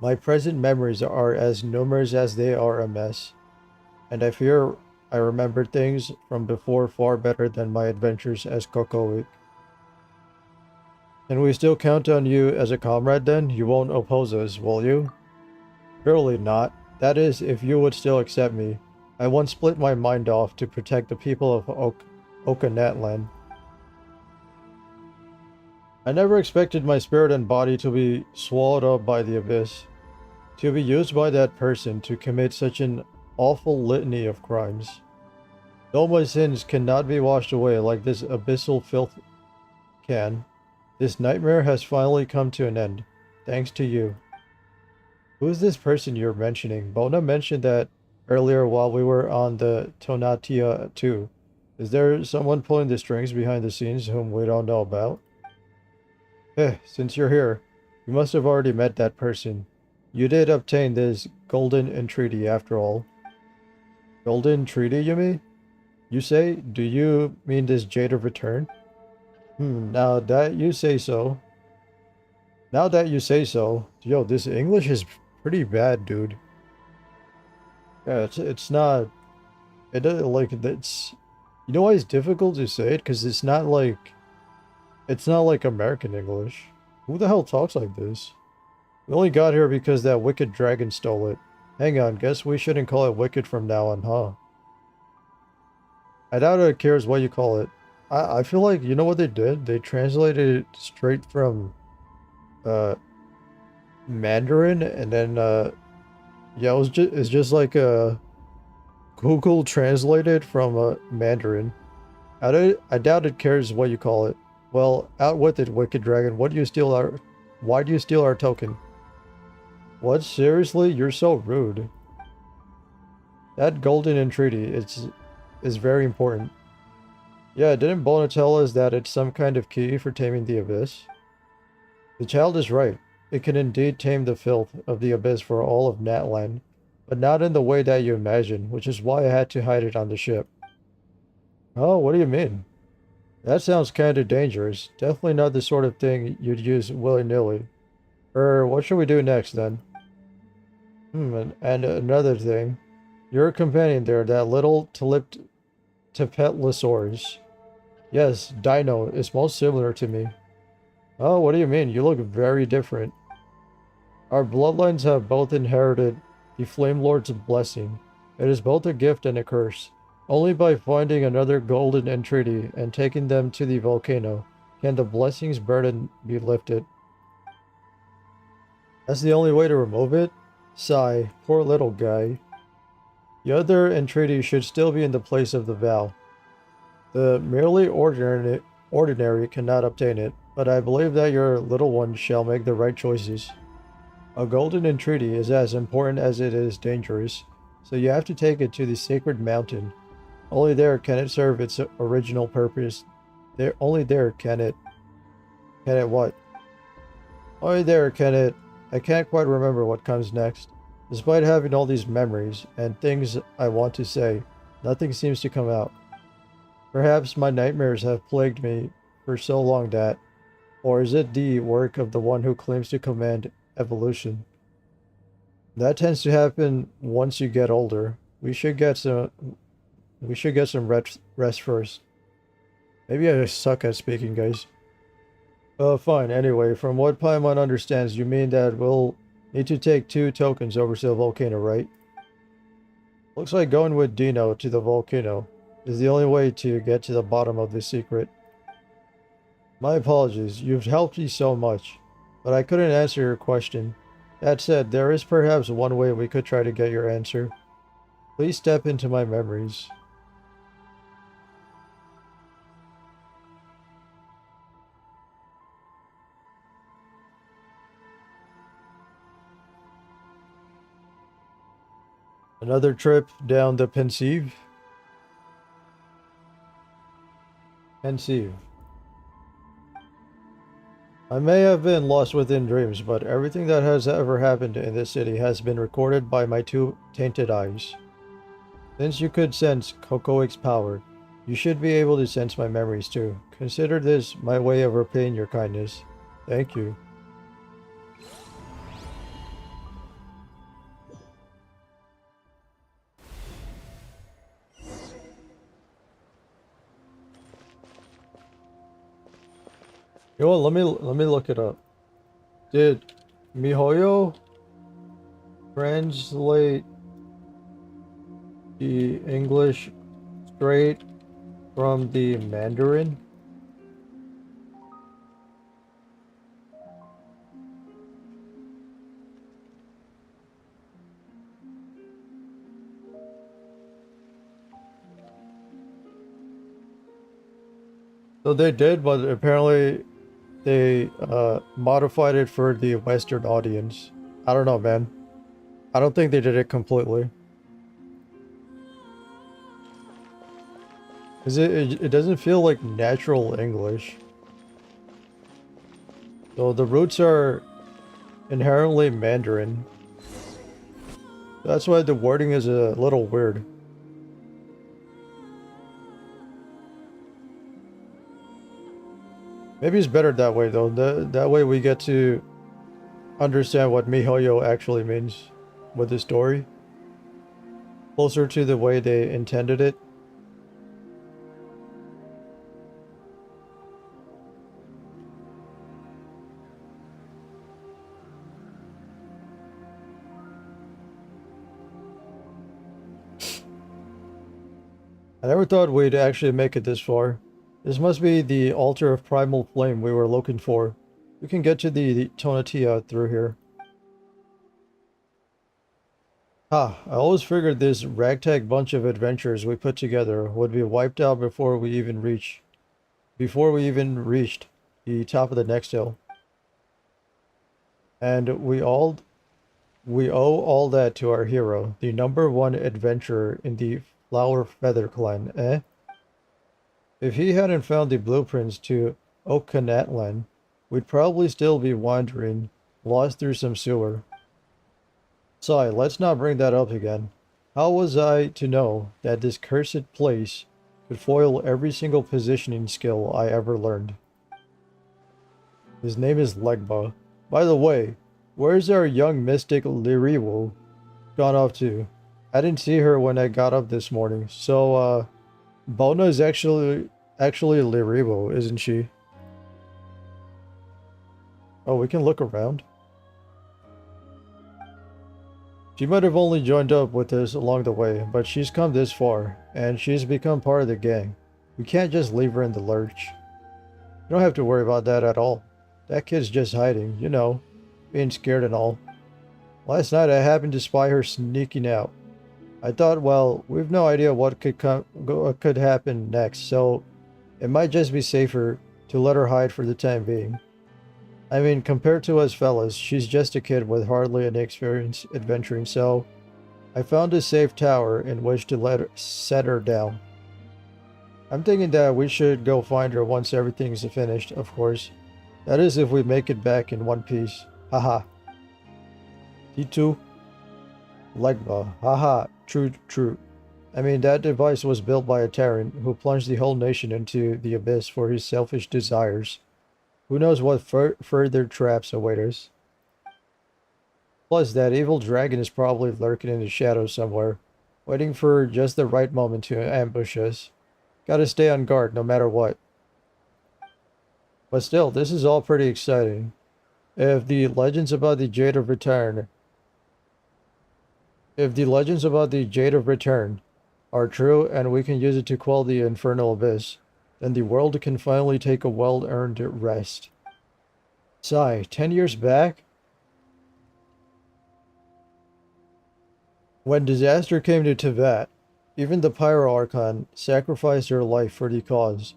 My present memories are as numerous as they are a mess, and I fear I remember things from before far better than my adventures as Kokowick. Can we still count on you as a comrade then? You won't oppose us, will you? Surely not. That is, if you would still accept me. I once split my mind off to protect the people of Okanatland. I never expected my spirit and body to be swallowed up by the abyss. To be used by that person to commit such an awful litany of crimes. Though my sins cannot be washed away like this abyssal filth can, this nightmare has finally come to an end, thanks to you. Who is this person you're mentioning? Bona mentioned that earlier while we were on the Tonatia 2. Is there someone pulling the strings behind the scenes whom we don't know about? Since you're here, you must have already met that person. You did obtain this golden entreaty after all. Golden treaty, you mean? You say? Do you mean this Jade of Return? Now that you say so. Yo, this English is pretty bad, dude. Yeah, it's not... It like, it's... You know why it's difficult to say it? Because it's not like... It's not like American English. Who the hell talks like this? We only got here because that wicked dragon stole it. Hang on, guess we shouldn't call it wicked from now on, huh? I doubt it cares what you call it. I feel like, you know what they did? They translated it straight from Mandarin, and then yeah, it's just like Google translated from Mandarin. I doubt it cares what you call it. Well, out with it, wicked dragon. Why do you steal our token? What? Seriously? You're so rude. That golden entreaty is very important. Yeah, didn't Bona tell us that it's some kind of key for taming the abyss? The child is right. It can indeed tame the filth of the abyss for all of Natland, but not in the way that you imagine, which is why I had to hide it on the ship. Oh, what do you mean? That sounds kinda dangerous. Definitely not the sort of thing you'd use willy-nilly. What should we do next then? And another thing. Your companion there, that little Tipetlosaurus. Yes, Dino is most similar to me. Oh, what do you mean? You look very different. Our bloodlines have both inherited the Flame Lord's blessing. It is both a gift and a curse. Only by finding another golden entreaty and taking them to the volcano can the blessing's burden be lifted. That's the only way to remove it? Sigh, poor little guy. The other entreaty should still be in the place of the vow. The merely ordinary cannot obtain it, but I believe that your little one shall make the right choices. A golden entreaty is as important as it is dangerous, so you have to take it to the sacred mountain. Only there can it serve its original purpose. Only there can it what? Only there can it... I can't quite remember what comes next. Despite having all these memories and things I want to say, nothing seems to come out. Perhaps my nightmares have plagued me for so long that, or is it the work of the one who claims to command evolution? That tends to happen once you get older. We should get some rest first. Maybe I suck at speaking, guys. Fine. Anyway, from what Paimon understands, you mean that we'll need to take 2 tokens over to the volcano, right? Looks like going with Dino to the volcano is the only way to get to the bottom of this secret. My apologies, you've helped me so much, but I couldn't answer your question. That said, there is perhaps one way we could try to get your answer. Please step into my memories. Another trip down the Pensieve. Pensieve. I may have been lost within dreams, but everything that has ever happened in this city has been recorded by my 2 tainted eyes. Since you could sense Kokoik's power, you should be able to sense my memories too. Consider this my way of repaying your kindness. Thank you. You know what, let me look it up. Did MiHoYo translate the English straight from the Mandarin? So they did, but apparently they modified it for the Western audience. I don't know, man. I don't think they did it completely. Cause it doesn't feel like natural English. So the roots are inherently Mandarin. That's why the wording is a little weird. Maybe it's better that way though. That way we get to understand what MiHoYo actually means with the story. Closer to the way they intended it. I never thought we'd actually make it this far. This must be the altar of primal flame we were looking for. We can get to the Tonatia through here. I always figured this ragtag bunch of adventurers we put together would be wiped out before we even reached the top of the next hill. And we owe all that to our hero, the #1 adventurer in the Flower Feather clan, eh? If he hadn't found the blueprints to Okanatlan, we'd probably still be wandering, lost through some sewer. Sigh, let's not bring that up again. How was I to know that this cursed place could foil every single positioning skill I ever learned? His name is Legba. By the way, where's our young mystic Liriwo gone off to? I didn't see her when I got up this morning, so, Bona is actually Liriwo, isn't she? Oh, we can look around. She might have only joined up with us along the way, but she's come this far, and she's become part of the gang. We can't just leave her in the lurch. You don't have to worry about that at all. That kid's just hiding, you know, being scared and all. Last night I happened to spy her sneaking out. I thought, well, we've no idea what could happen next, so it might just be safer to let her hide for the time being. I mean, compared to us fellas, she's just a kid with hardly any experience adventuring, so I found a safe tower in which to set her down. I'm thinking that we should go find her once everything's finished, of course. That is if we make it back in one piece. Haha. T2. Legba. Haha. True, true. I mean, that device was built by a tyrant who plunged the whole nation into the abyss for his selfish desires. Who knows what further traps await us? Plus, that evil dragon is probably lurking in the shadows somewhere, waiting for just the right moment to ambush us. Gotta stay on guard no matter what. But still, this is all pretty exciting. If the legends about the Jade of Return If the legends about the Jade of Return are true and we can use it to quell the infernal abyss, then the world can finally take a well-earned rest. Sigh, 10 years back? When disaster came to Tibet, even the Pyro Archon sacrificed their life for the cause.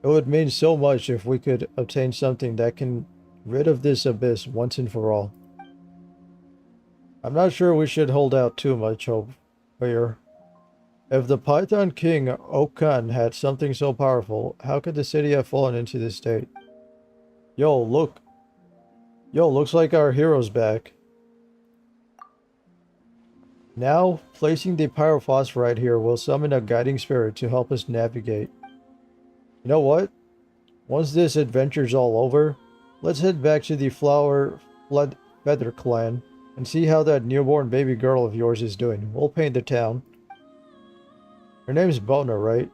It would mean so much if we could obtain something that can rid of this abyss once and for all. I'm not sure we should hold out too much hope here. If the Python King Okan had something so powerful, how could the city have fallen into this state? Yo, look. Yo, looks like our hero's back. Now, placing the pyrophosphorite here will summon a guiding spirit to help us navigate. You know what? Once this adventure's all over, let's head back to the Flower Feather clan and see how that newborn baby girl of yours is doing. We'll paint the town. Her name's Bona, right?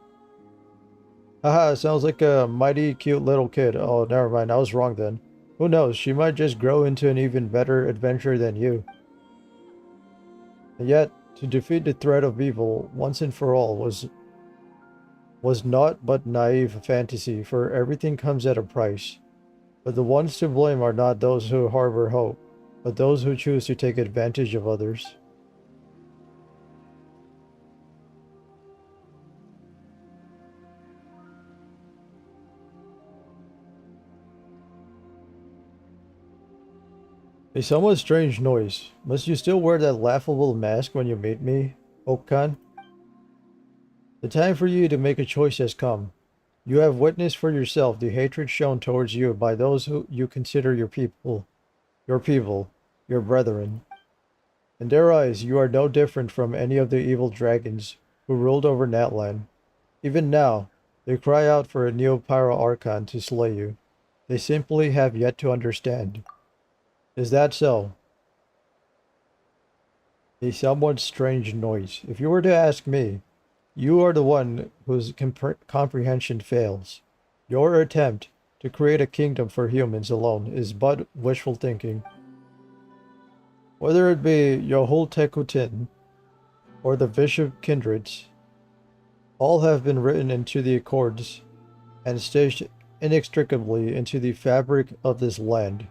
Haha, sounds like a mighty cute little kid. Oh, never mind, I was wrong then. Who knows, she might just grow into an even better adventurer than you. And yet, to defeat the threat of evil once and for all was not but naive fantasy, for everything comes at a price. But the ones to blame are not those who harbor hope, but those who choose to take advantage of others. A somewhat strange noise. Must you still wear that laughable mask when you meet me, Okan? The time for you to make a choice has come. You have witnessed for yourself the hatred shown towards you by those who you consider your people, your brethren. In their eyes, you are no different from any of the evil dragons who ruled over Natlan. Even now, they cry out for a new Pyro Archon to slay you. They simply have yet to understand. Is that so? A somewhat strange noise. If you were to ask me, you are the one whose comprehension fails. Your attempt to create a kingdom for humans alone is but wishful thinking. Whether it be Yohul Tekutin or the Vishnu kindreds, all have been written into the accords and stitched inextricably into the fabric of this land.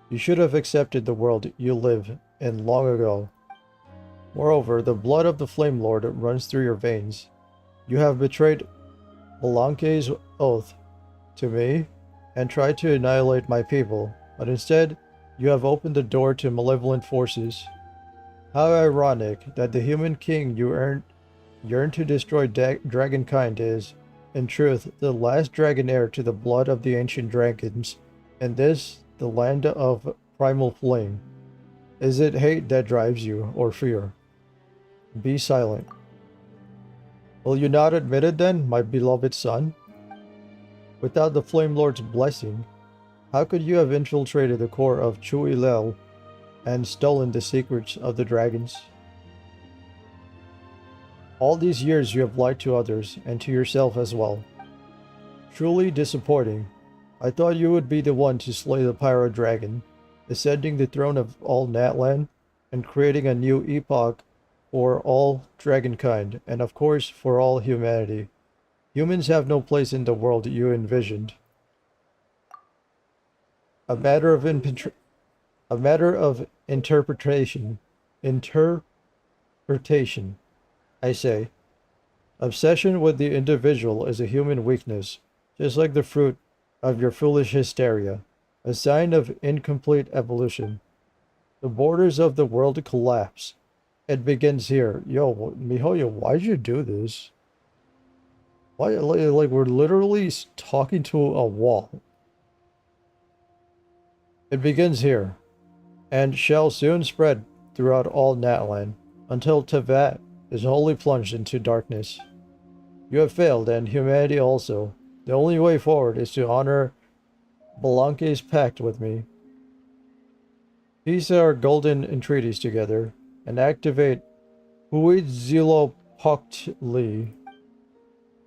You should have accepted the world you live in long ago. Moreover, the blood of the Flame Lord runs through your veins. You have betrayed Balanke's oath to me and tried to annihilate my people, but instead, you have opened the door to malevolent forces. How ironic that the human king you yearn to destroy dragonkind is, in truth, the last dragon heir to the blood of the ancient dragons, and this, the land of primal flame. Is it hate that drives you, or fear? Be silent. Will you not admit it then, my beloved son? Without the Flame Lord's blessing, how could you have infiltrated the core of Chuilel and stolen the secrets of the dragons? All these years you have lied to others, and to yourself as well. Truly disappointing. I thought you would be the one to slay the Pyro Dragon, ascending the throne of all Natlan, and creating a new epoch for all dragonkind, and of course for all humanity. Humans have no place in the world you envisioned. A matter of interpretation. Interpretation, I say. Obsession with the individual is a human weakness, just like the fruit of your foolish hysteria, a sign of incomplete evolution. The borders of the world collapse. It begins here. Yo, Mihoyo, why'd you do this? Why, like we're literally talking to a wall. It begins here, and shall soon spread throughout all Natlan, until Tibet is wholly plunged into darkness. You have failed, and humanity also. The only way forward is to honor Belanke's pact with me. Piece our golden entreaties together, and activate Huidzilopochtli.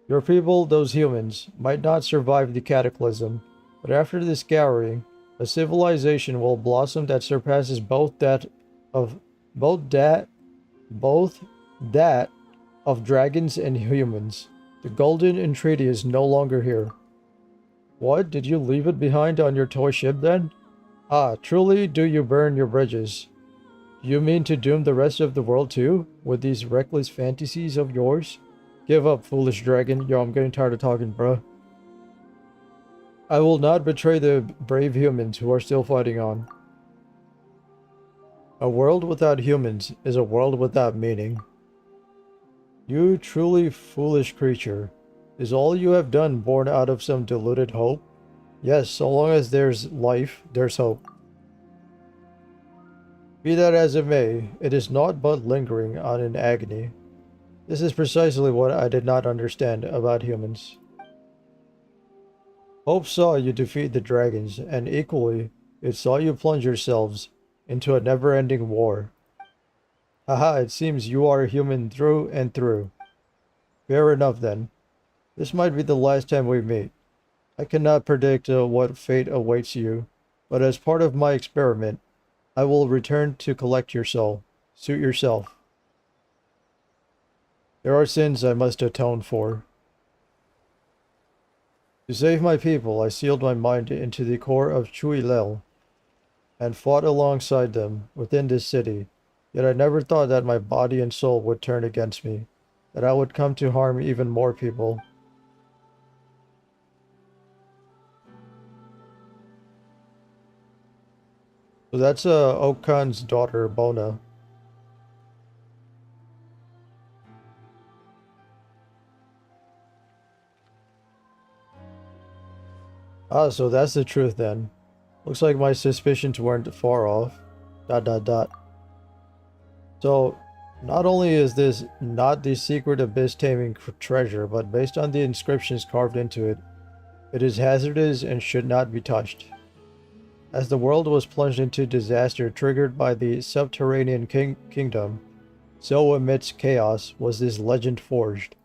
Your people, those humans, might not survive the cataclysm, but after this scouring, a civilization will blossom that surpasses both that of both that of dragons and humans. The golden entreaty is no longer here. What? Did you leave it behind on your toy ship then? Ah, truly do you burn your bridges. You mean to doom the rest of the world too, with these reckless fantasies of yours? Give up, foolish dragon. Yo, I'm getting tired of talking, bruh. I will not betray the brave humans who are still fighting on. A world without humans is a world without meaning. You truly foolish creature. Is all you have done born out of some deluded hope? Yes, so long as there's life, there's hope. Be that as it may, it is naught but lingering on in agony. This is precisely what I did not understand about humans. Hope saw you defeat the dragons, and equally, it saw you plunge yourselves into a never-ending war. Haha, it seems you are human through and through. Fair enough then. This might be the last time we meet. I cannot predict what fate awaits you, but as part of my experiment, I will return to collect your soul. Suit yourself. There are sins I must atone for. To save my people, I sealed my mind into the core of Chuilel, and fought alongside them within this city. Yet I never thought that my body and soul would turn against me, that I would come to harm even more people. So that's Okan's daughter, Bona. Ah, so that's the truth then. Looks like my suspicions weren't far off. ... So, not only is this not the secret abyss taming treasure, but based on the inscriptions carved into it, it is hazardous and should not be touched. As the world was plunged into disaster triggered by the subterranean kingdom, so amidst chaos was this legend forged.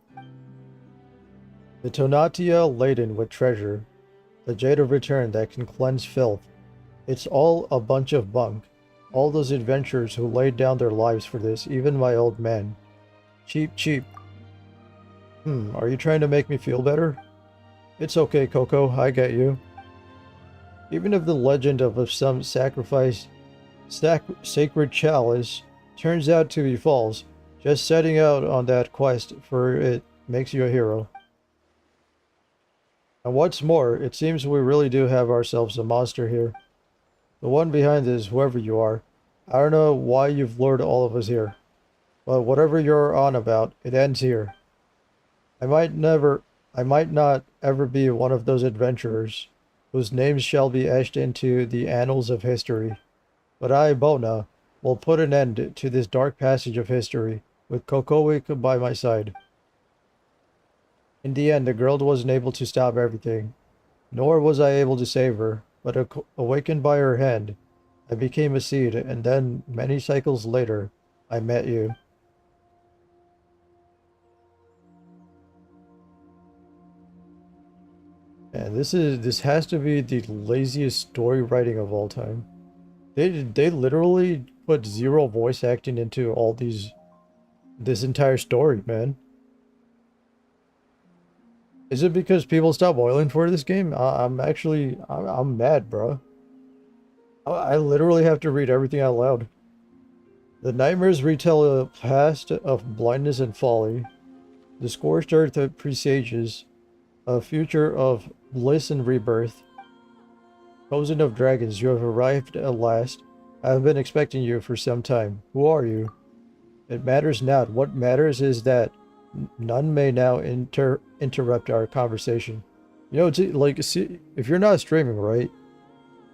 The Tonatia laden with treasure, the jade of return that can cleanse filth. It's all a bunch of bunk. All those adventurers who laid down their lives for this, even my old man. Cheap, cheap. Are you trying to make me feel better? It's okay, Coco, I get you. Even if the legend of some sacrifice, sacred chalice, turns out to be false, just setting out on that quest for it makes you a hero. And what's more, it seems we really do have ourselves a monster here. The one behind this, whoever you are. I don't know why you've lured all of us here. But whatever you're on about, it ends here. I might not ever be one of those adventurers whose names shall be etched into the annals of history. But I, Bona, will put an end to this dark passage of history, with Kokowick by my side. In the end, the girl wasn't able to stop everything, nor was I able to save her, but awakened by her hand, I became a seed, and then, many cycles later, I met you. And this has to be the laziest story writing of all time. They literally put zero voice acting into this entire story, man. Is it because people stopped boiling for this game? I'm mad, bro. I literally have to read everything out loud. The nightmares retell a past of blindness and folly. The scorched earth presages a future of bliss and rebirth. Chosen of dragons, you have arrived at last. I have been expecting you for some time. Who are you? It matters not. What matters is that none may now interrupt our conversation. You know, see, if you're not streaming, right?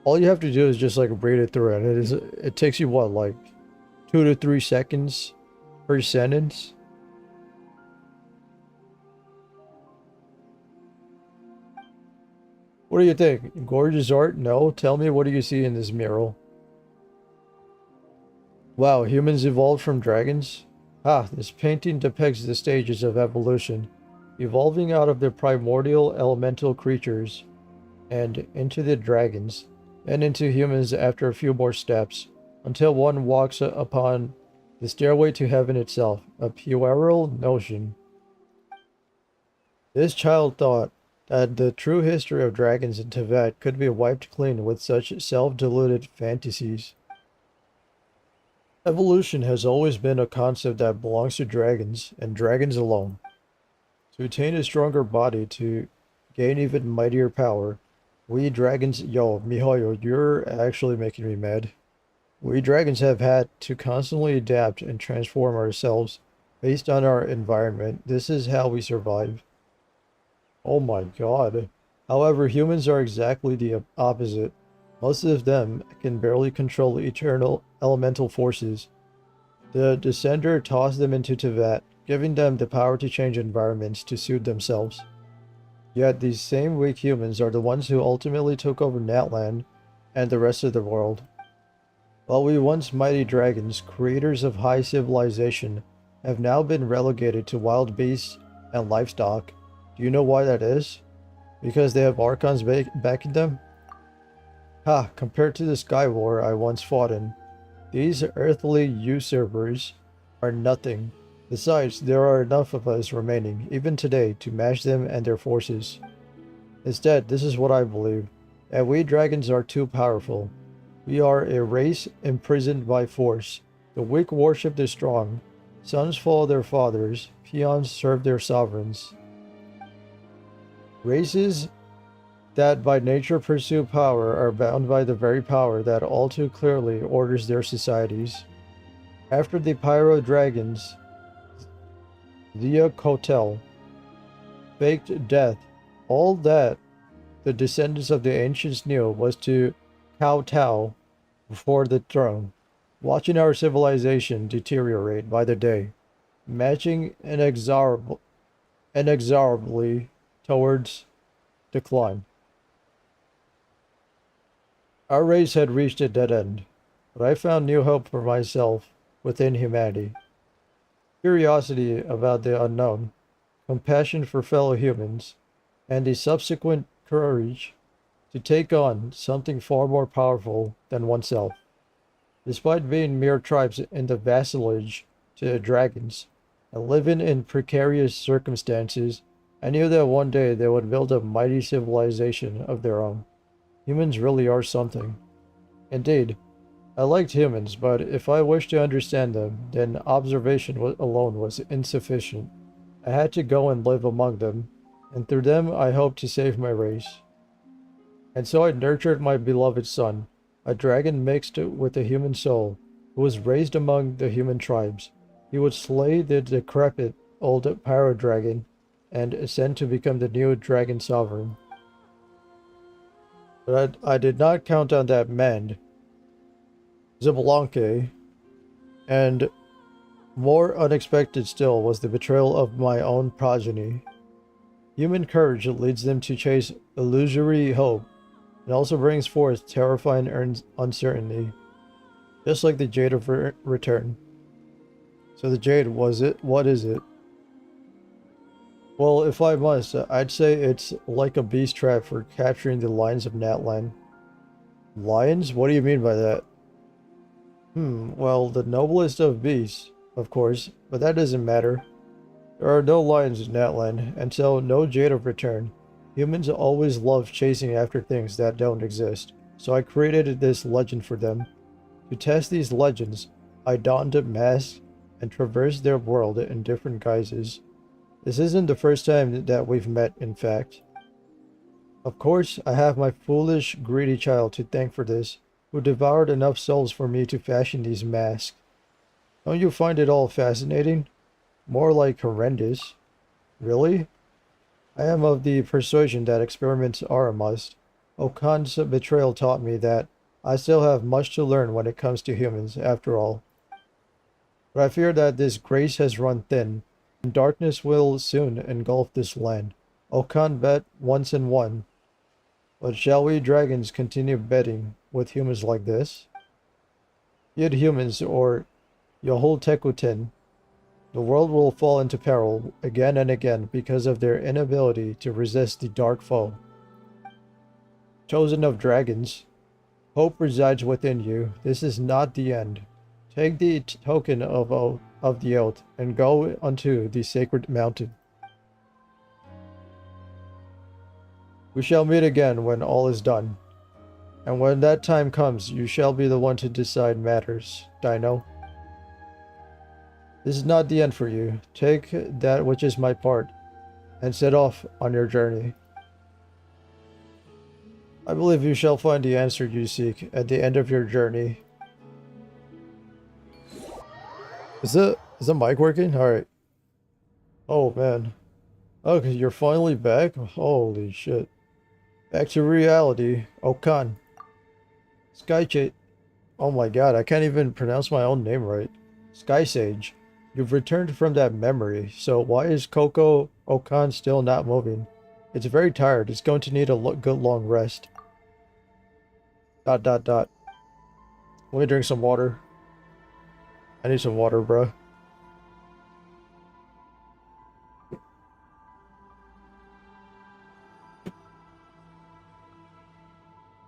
All you have to do is just like read it through, and it takes you what, like 2 to 3 seconds per sentence. What do you think? Gorgeous art? No? Tell me, what do you see in this mural? Wow, humans evolved from dragons? Ah, this painting depicts the stages of evolution, evolving out of the primordial elemental creatures and into the dragons, and into humans after a few more steps, until one walks upon the stairway to heaven itself, a puerile notion. This child thought that the true history of dragons in Tibet could be wiped clean with such self-deluded fantasies. Evolution has always been a concept that belongs to dragons, and dragons alone. To attain a stronger body, to gain even mightier power, we dragons, yo, Mihoyo, you're actually making me mad. We dragons have had to constantly adapt and transform ourselves based on our environment. This is how we survive. Oh my god. However, humans are exactly the opposite. Most of them can barely control eternal elemental forces. The Descender tossed them into Tibet, giving them the power to change environments to suit themselves. Yet these same weak humans are the ones who ultimately took over Natlan and the rest of the world. While we once mighty dragons, creators of high civilization, have now been relegated to wild beasts and livestock. Do you know why that is? Because they have archons backing them? Ha, compared to the Sky War I once fought in, these earthly usurpers are nothing. Besides, there are enough of us remaining, even today, to match them and their forces. Instead, this is what I believe, that we dragons are too powerful. We are a race imprisoned by force. The weak worship the strong. Sons follow their fathers. Peons serve their sovereigns. Races that by nature pursue power are bound by the very power that all too clearly orders their societies. After the Pyro Dragons, Zia Kotel faked death. All that the descendants of the ancients knew was to kowtow before the throne, watching our civilization deteriorate by the day, marching inexorably towards decline. Our race had reached a dead end, but I found new hope for myself within humanity. Curiosity about the unknown, compassion for fellow humans, and the subsequent courage to take on something far more powerful than oneself. Despite being mere tribes in the vassalage to the dragons, and living in precarious circumstances, I knew that one day they would build a mighty civilization of their own. Humans really are something. Indeed, I liked humans, but if I wished to understand them, then observation alone was insufficient. I had to go and live among them, and through them I hoped to save my race. And so I nurtured my beloved son, a dragon mixed with a human soul, who was raised among the human tribes. He would slay the decrepit old Pyro Dragon and ascend to become the new dragon sovereign. But I did not count on that man, Xbalanque, and more unexpected still was the betrayal of my own progeny. Human courage leads them to chase illusory hope, and also brings forth terrifying uncertainty, just like the Jade of Return. So the Jade, was it? What is it? Well, if I must, I'd say it's like a beast trap for capturing the lions of Natlan. Lions? What do you mean by that? Well, the noblest of beasts, of course, but that doesn't matter. There are no lions in Natlan, and so no Jade of Return. Humans always love chasing after things that don't exist, so I created this legend for them. To test these legends, I donned masks and traversed their world in different guises. This isn't the first time that we've met, in fact. Of course, I have my foolish, greedy child to thank for this, who devoured enough souls for me to fashion these masks. Don't you find it all fascinating? More like horrendous. Really? I am of the persuasion that experiments are a must. Okan's betrayal taught me that I still have much to learn when it comes to humans, after all. But I fear that this grace has run thin, and darkness will soon engulf this land. Okan bet once and won. But shall we dragons continue betting with humans like this? Yet humans, or Yoholtekuten, the world will fall into peril again and again because of their inability to resist the dark foe. Chosen of dragons, hope resides within you. This is not the end. Take the token of the oath and go unto the sacred mountain. We shall meet again when all is done. And when that time comes, you shall be the one to decide matters, Dino. This is not the end for you. Take that which is my part, and set off on your journey. I believe you shall find the answer you seek at the end of your journey. Is the mic working? Alright. Oh man. Okay, you're finally back? Holy shit. Back to reality. Okan. SkySage. Oh my god, I can't even pronounce my own name right. SkySage. You've returned from that memory, so why is Coco Okan still not moving? It's very tired. It's going to need a good long rest. ... Let me drink some water. I need some water, bruh.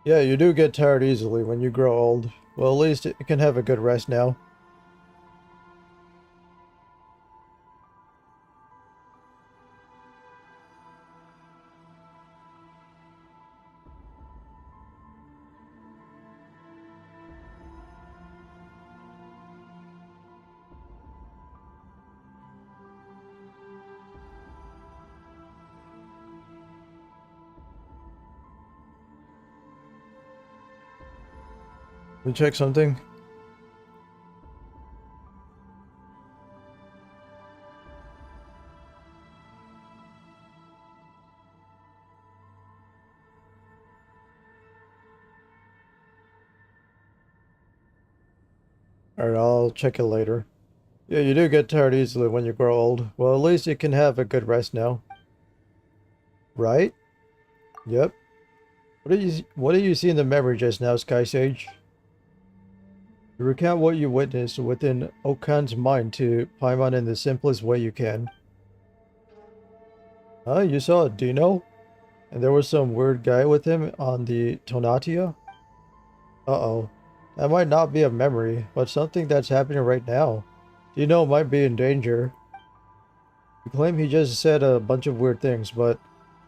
Yeah, you do get tired easily when you grow old. Well, at least it can have a good rest now. Let me check something. Alright, I'll check it later. Yeah, you do get tired easily when you grow old. Well, at least you can have a good rest now. Right? Yep. What did you see in the memory just now, SkySage? You recount what you witnessed within Okan's mind to Paimon in the simplest way you can. Huh? You saw a Dino? And there was some weird guy with him on the Tonatia? Uh-oh. That might not be a memory, but something that's happening right now. Dino might be in danger. You claim he just said a bunch of weird things, but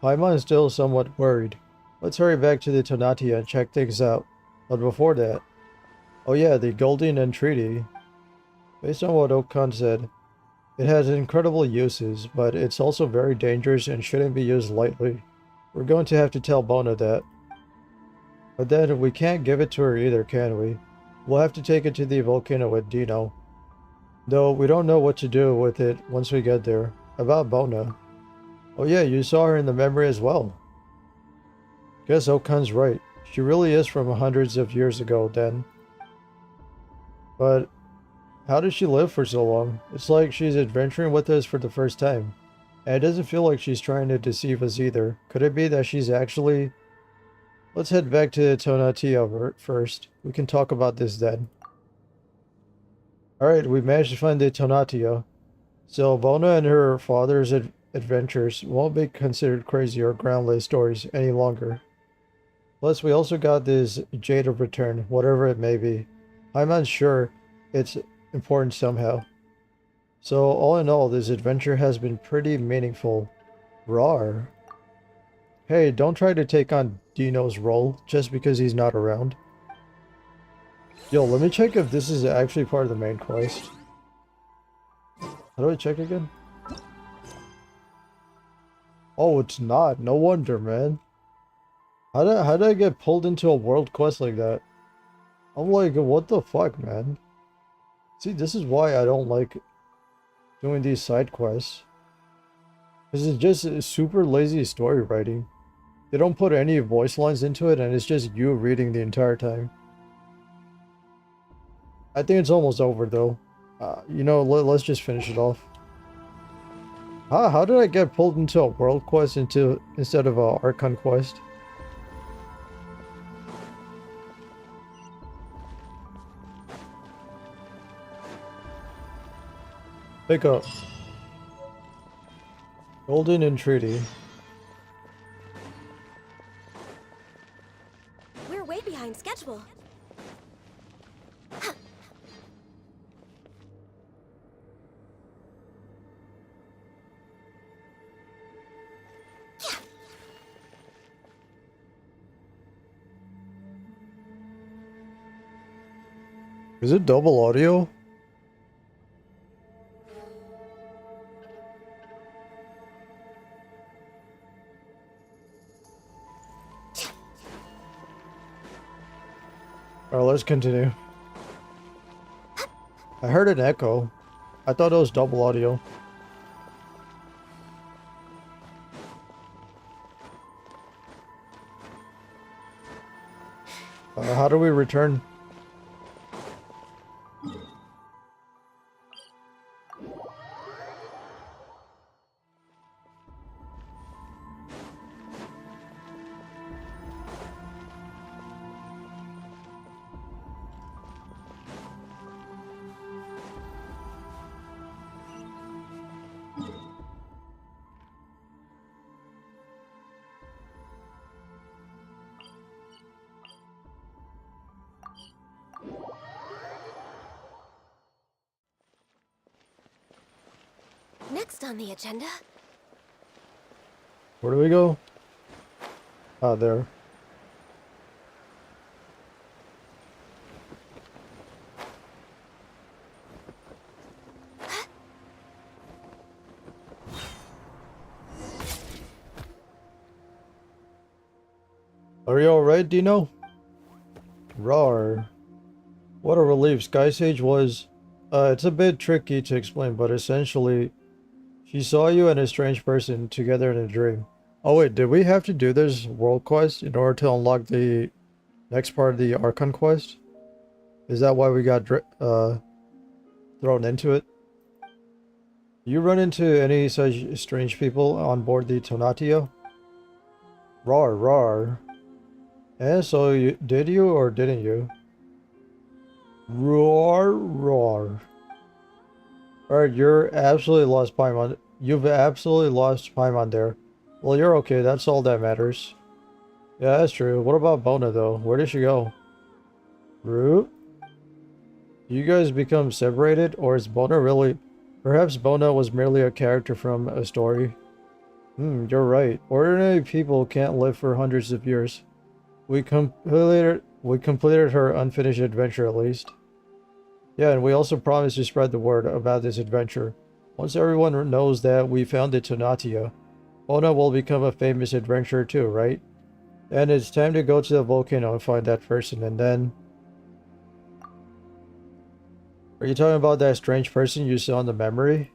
Paimon is still somewhat worried. Let's hurry back to the Tonatia and check things out. But before that... Oh yeah, the Golden Entreaty. Based on what Okan said, it has incredible uses, but it's also very dangerous and shouldn't be used lightly. We're going to have to tell Bona that. But then we can't give it to her either, can we? We'll have to take it to the volcano with Dino. Though we don't know what to do with it once we get there. About Bona. Oh yeah, you saw her in the memory as well. Guess Okan's right. She really is from hundreds of years ago then. But how does she live for so long? It's like she's adventuring with us for the first time. And it doesn't feel like she's trying to deceive us either. Could it be that she's actually... Let's head back to Tonatia first. We can talk about this then. Alright, we managed to find the Tonatia. So Bona and her father's adventures won't be considered crazy or groundless stories any longer. Plus, we also got this Jade of Return, whatever it may be. I'm not sure it's important somehow. So all in all, this adventure has been pretty meaningful. Rawr. Hey, don't try to take on Dino's role just because he's not around. Yo, let me check if this is actually part of the main quest. How do I check again? Oh, it's not. No wonder, man. How did I get pulled into a world quest like that? I'm like, what the fuck, man? See, this is why I don't like doing these side quests. Because it's just super lazy story writing. They don't put any voice lines into it, and it's just you reading the entire time. I think it's almost over, though. You know, let's just finish it off. How did I get pulled into a world quest instead of a Archon quest? Pick up. Golden Entreaty. We're way behind schedule. Is it double audio? Alright, let's continue. I heard an echo. I thought it was double audio. How do we return? Next on the agenda. Where do we go? Ah, there. Are you alright, Dino? Rawr. What a relief. SkySage was... it's a bit tricky to explain, but essentially, she saw you and a strange person together in a dream. Oh wait, did we have to do this world quest in order to unlock the next part of the Archon quest? Is that why we got thrown into it? You run into any such strange people on board the Tonatio? Rawr, rawr. And so, did you or didn't you? Roar, roar. Alright, you're absolutely lost Paimon. You've absolutely lost Paimon there. Well, you're okay. That's all that matters. Yeah, that's true. What about Bona, though? Where did she go? Root? You guys become separated? Or is Bona really... Perhaps Bona was merely a character from a story. You're right. Ordinary people can't live for hundreds of years. We completed her unfinished adventure at least. Yeah, and we also promised to spread the word about this adventure. Once everyone knows that we found the Tonatia, Ona will become a famous adventurer too, right? And it's time to go to the volcano and find that person, and then... Are you talking about that strange person you saw in the memory?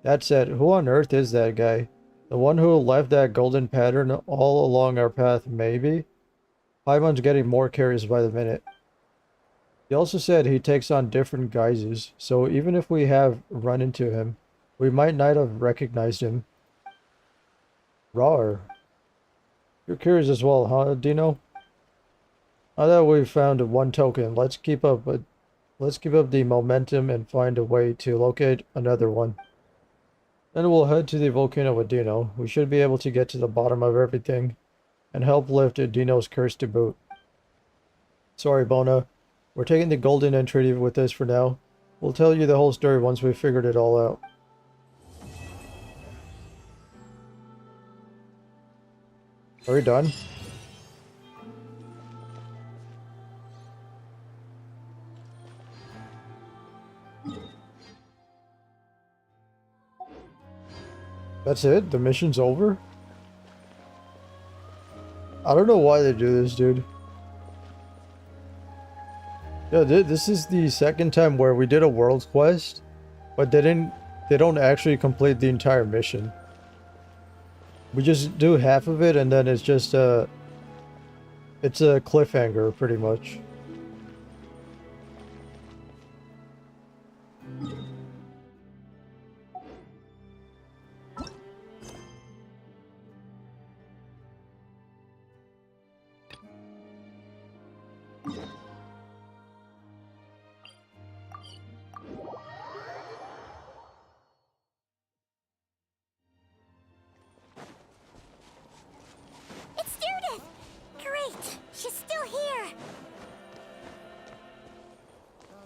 That said, who on earth is that guy? The one who left that golden pattern all along our path, maybe? Paimon's getting more curious by the minute. He also said he takes on different guises, so even if we have run into him, we might not have recognized him. Rawr. You're curious as well, huh, Dino? Now that we've found one token, let's keep up the momentum and find a way to locate another one. Then we'll head to the volcano with Dino. We should be able to get to the bottom of everything and help lift Dino's curse to boot. Sorry, Bona. We're taking the golden entreaty with us for now. We'll tell you the whole story once we've figured it all out. Are we done? That's it? The mission's over? I don't know why they do this, dude. Yeah, this is the second time where we did a world quest, but they don't actually complete the entire mission. We just do half of it, and then it's just it's a cliffhanger, pretty much.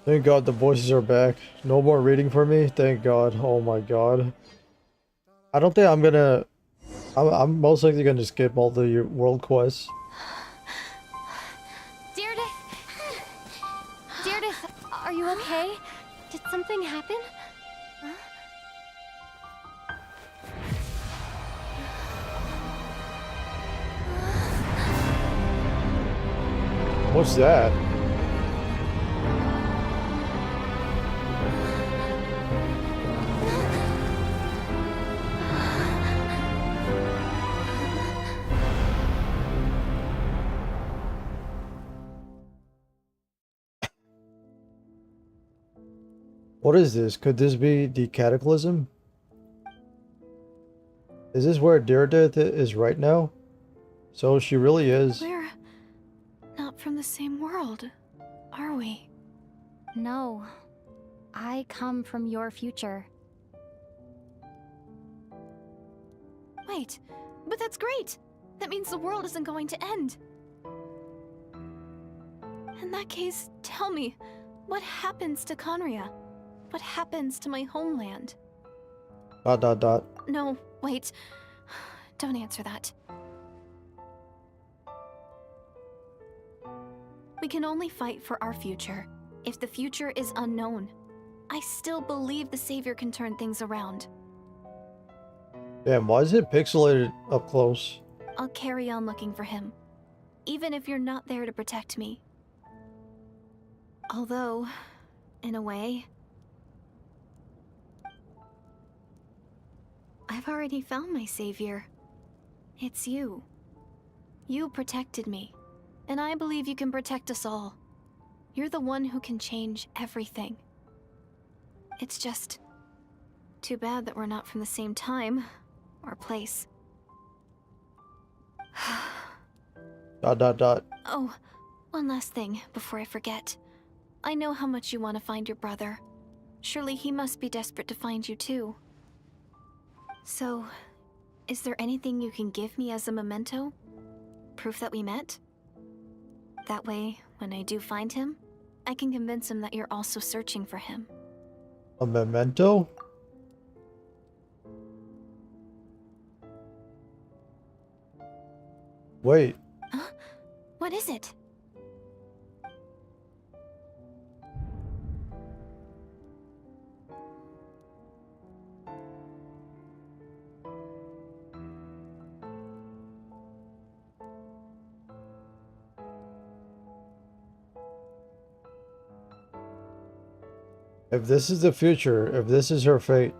Thank God the voices are back. No more reading for me. Thank God. Oh my God. I don't think I'm gonna. I'm most likely gonna skip all the world quests. Deirdre, are you okay? Did something happen? What's that? What is this? Could this be the Cataclysm? Is this where Deirdre is right now? So she really is. We're not from the same world, are we? No. I come from your future. Wait, but that's great! That means the world isn't going to end. In that case, tell me, what happens to Conria? What happens to my homeland? ... No, wait. Don't answer that. We can only fight for our future. If the future is unknown, I still believe the Savior can turn things around. Damn, why is it pixelated up close? I'll carry on looking for him, even if you're not there to protect me. Although, in a way, I've already found my savior. It's you. You protected me, and I believe you can protect us all. You're the one who can change everything. It's just too bad that we're not from the same time or place. Oh, one last thing before I forget. I know how much you want to find your brother. Surely he must be desperate to find you too. So, is there anything you can give me as a memento? Proof that we met? That way, when I do find him, I can convince him that you're also searching for him. A memento? Wait. Huh? What is it? If this is the future, if this is her fate.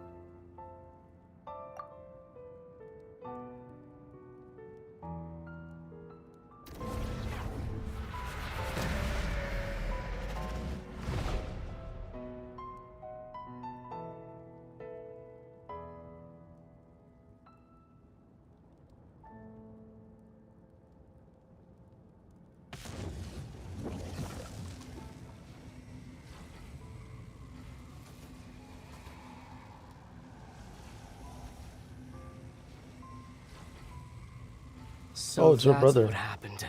So Oh, it's her that's brother. what happened.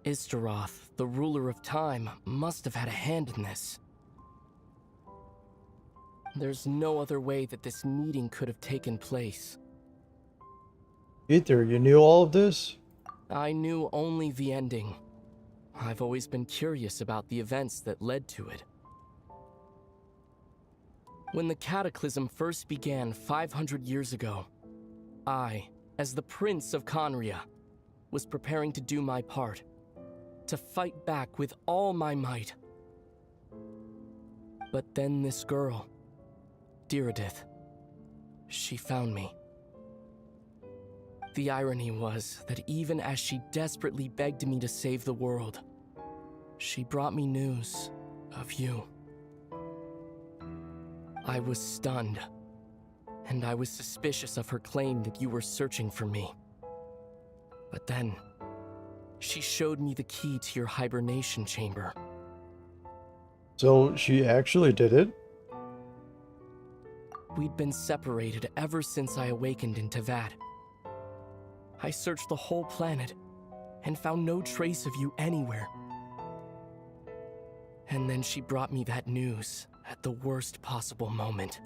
Istaroth, the ruler of time, must have had a hand in this. There's no other way that this meeting could have taken place. Ether, you knew all of this? I knew only the ending. I've always been curious about the events that led to it. When the Cataclysm first began 500 years ago, I, as the Prince of Conria, was preparing to do my part, to fight back with all my might. But then this girl, Deirdre, she found me. The irony was that even as she desperately begged me to save the world, she brought me news of you. I was stunned, and I was suspicious of her claim that you were searching for me. But then, she showed me the key to your hibernation chamber. So she actually did it? We'd been separated ever since I awakened in Teyvat. I searched the whole planet and found no trace of you anywhere. And then she brought me that news at the worst possible moment.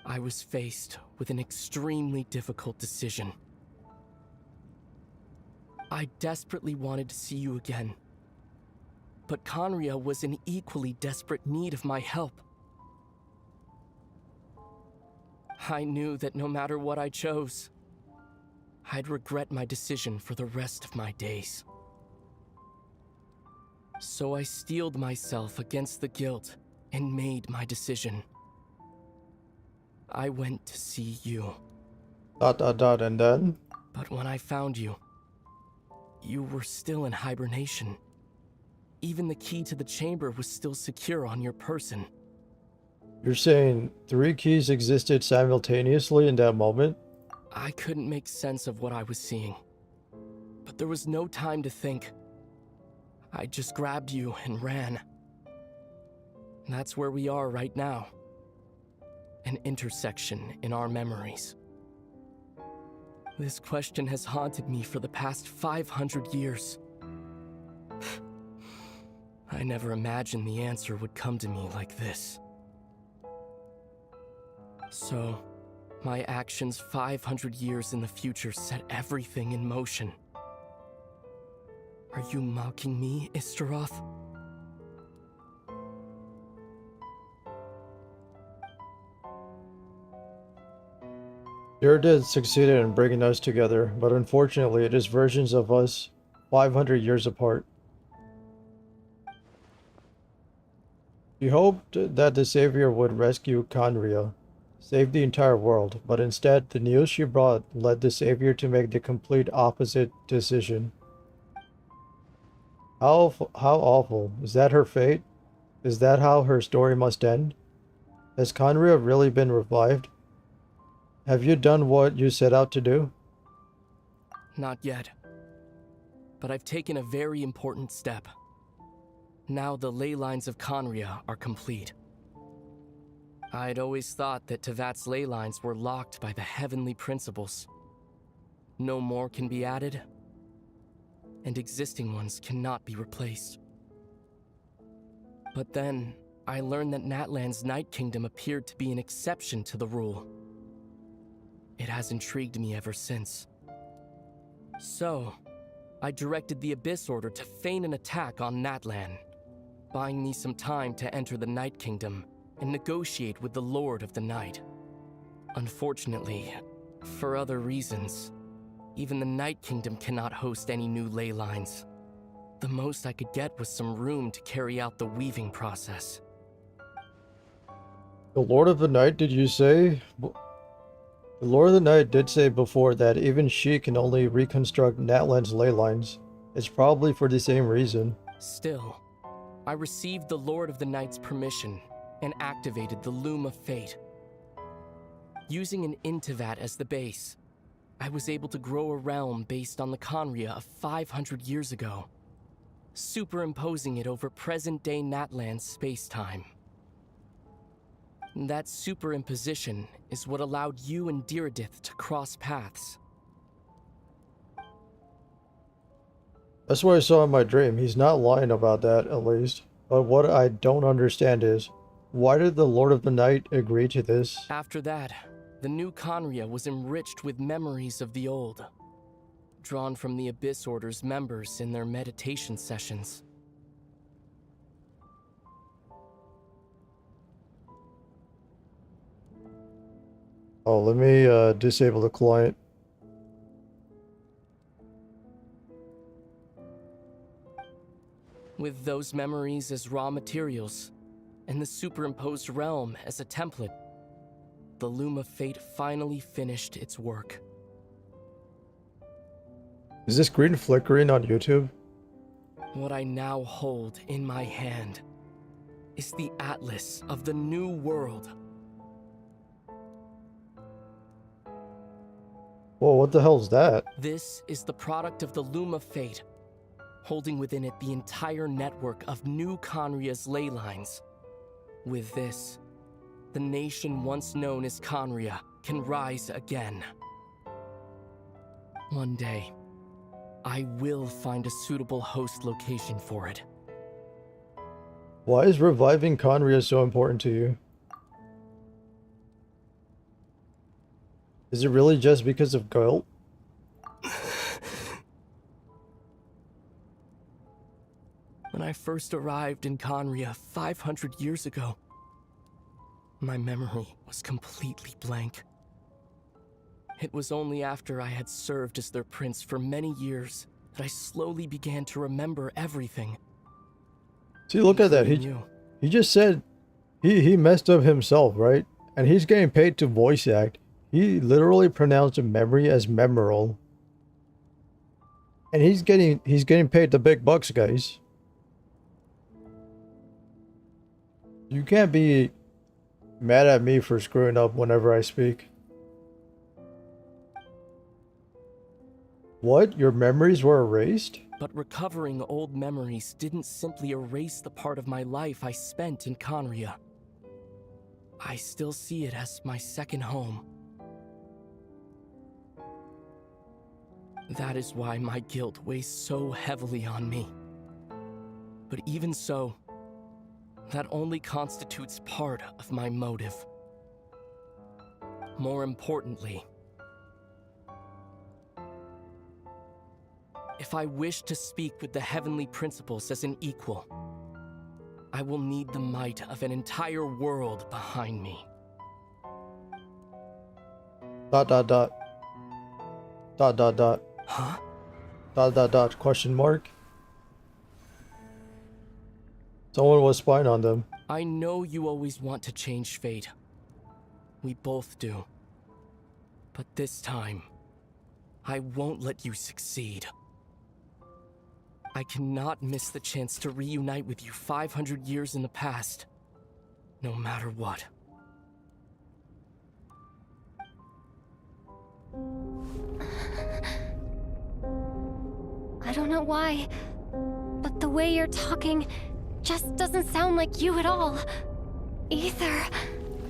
I was faced with an extremely difficult decision. I desperately wanted to see you again, but Conria was in equally desperate need of my help. I knew that no matter what I chose, I'd regret my decision for the rest of my days. So I steeled myself against the guilt and made my decision. I went to see you. ... And then? But when I found you, you were still in hibernation. Even the key to the chamber was still secure on your person. You're saying 3 keys existed simultaneously in that moment? I couldn't make sense of what I was seeing. But there was no time to think. I just grabbed you and ran. That's where we are right now. An intersection in our memories. This question has haunted me for the past 500 years. I never imagined the answer would come to me like this. So, my actions 500 years in the future set everything in motion. Are you mocking me, Istaroth? Jared succeeded in bringing us together, but unfortunately it is versions of us 500 years apart. She hoped that the Savior would rescue Conria, save the entire world, but instead the news she brought led the Savior to make the complete opposite decision. How awful. Is that her fate? Is that how her story must end? Has Conria really been revived? Have you done what you set out to do? Not yet. But I've taken a very important step. Now the ley lines of Conria are complete. I'd always thought that Tevat's ley lines were locked by the heavenly principles. No more can be added, and existing ones cannot be replaced. But then, I learned that Natlan's Night Kingdom appeared to be an exception to the rule. It has intrigued me ever since. So, I directed the Abyss Order to feign an attack on Natlan, buying me some time to enter the Night Kingdom and negotiate with the Lord of the Night. Unfortunately, for other reasons, even the Night Kingdom cannot host any new ley lines. The most I could get was some room to carry out the weaving process. The Lord of the Night, did you say? The Lord of the Night did say before that even she can only reconstruct Natlan's ley lines. It's probably for the same reason. Still, I received the Lord of the Night's permission and activated the Loom of Fate. Using an Intivat as the base, I was able to grow a realm based on the Conria of 500 years ago, superimposing it over present-day Natlan's space-time. That superimposition is what allowed you and Diridith to cross paths. That's what I saw in my dream. He's not lying about that, at least. But what I don't understand is, why did the Lord of the Night agree to this? After that, the new Conria was enriched with memories of the old, drawn from the Abyss Order's members in their meditation sessions. Oh, let me disable the client. With those memories as raw materials, and the superimposed realm as a template, the Loom of Fate finally finished its work. Is this green flickering on YouTube? What I now hold in my hand is the Atlas of the New World. Whoa, what the hell's that? This is the product of the Loom of Fate, holding within it the entire network of new Conria's ley lines. With this, the nation once known as Conria can rise again. One day, I will find a suitable host location for it. Why is reviving Conria so important to you? Is it really just because of guilt? When I first arrived in Conria 500 years ago, my memory was completely blank. It was only after I had served as their prince for many years that I slowly began to remember everything. See, look at that. including you. He just said he messed up himself, right? And he's getting paid to voice act. He literally pronounced a memory as memoral. And he's getting paid the big bucks, guys. You can't be mad at me for screwing up whenever I speak. What? Your memories were erased? But recovering old memories didn't simply erase the part of my life I spent in Conria. I still see it as my second home. That is why my guilt weighs so heavily on me. But even so, that only constitutes part of my motive. More importantly, if I wish to speak with the heavenly principles as an equal, I will need the might of an entire world behind me. ... Huh? ... Question mark? Someone was spying on them. I know you always want to change fate. We both do. But this time, I won't let you succeed. I cannot miss the chance to reunite with you 500 years in the past, no matter what. I don't know why, but the way you're talking just doesn't sound like you at all. Either.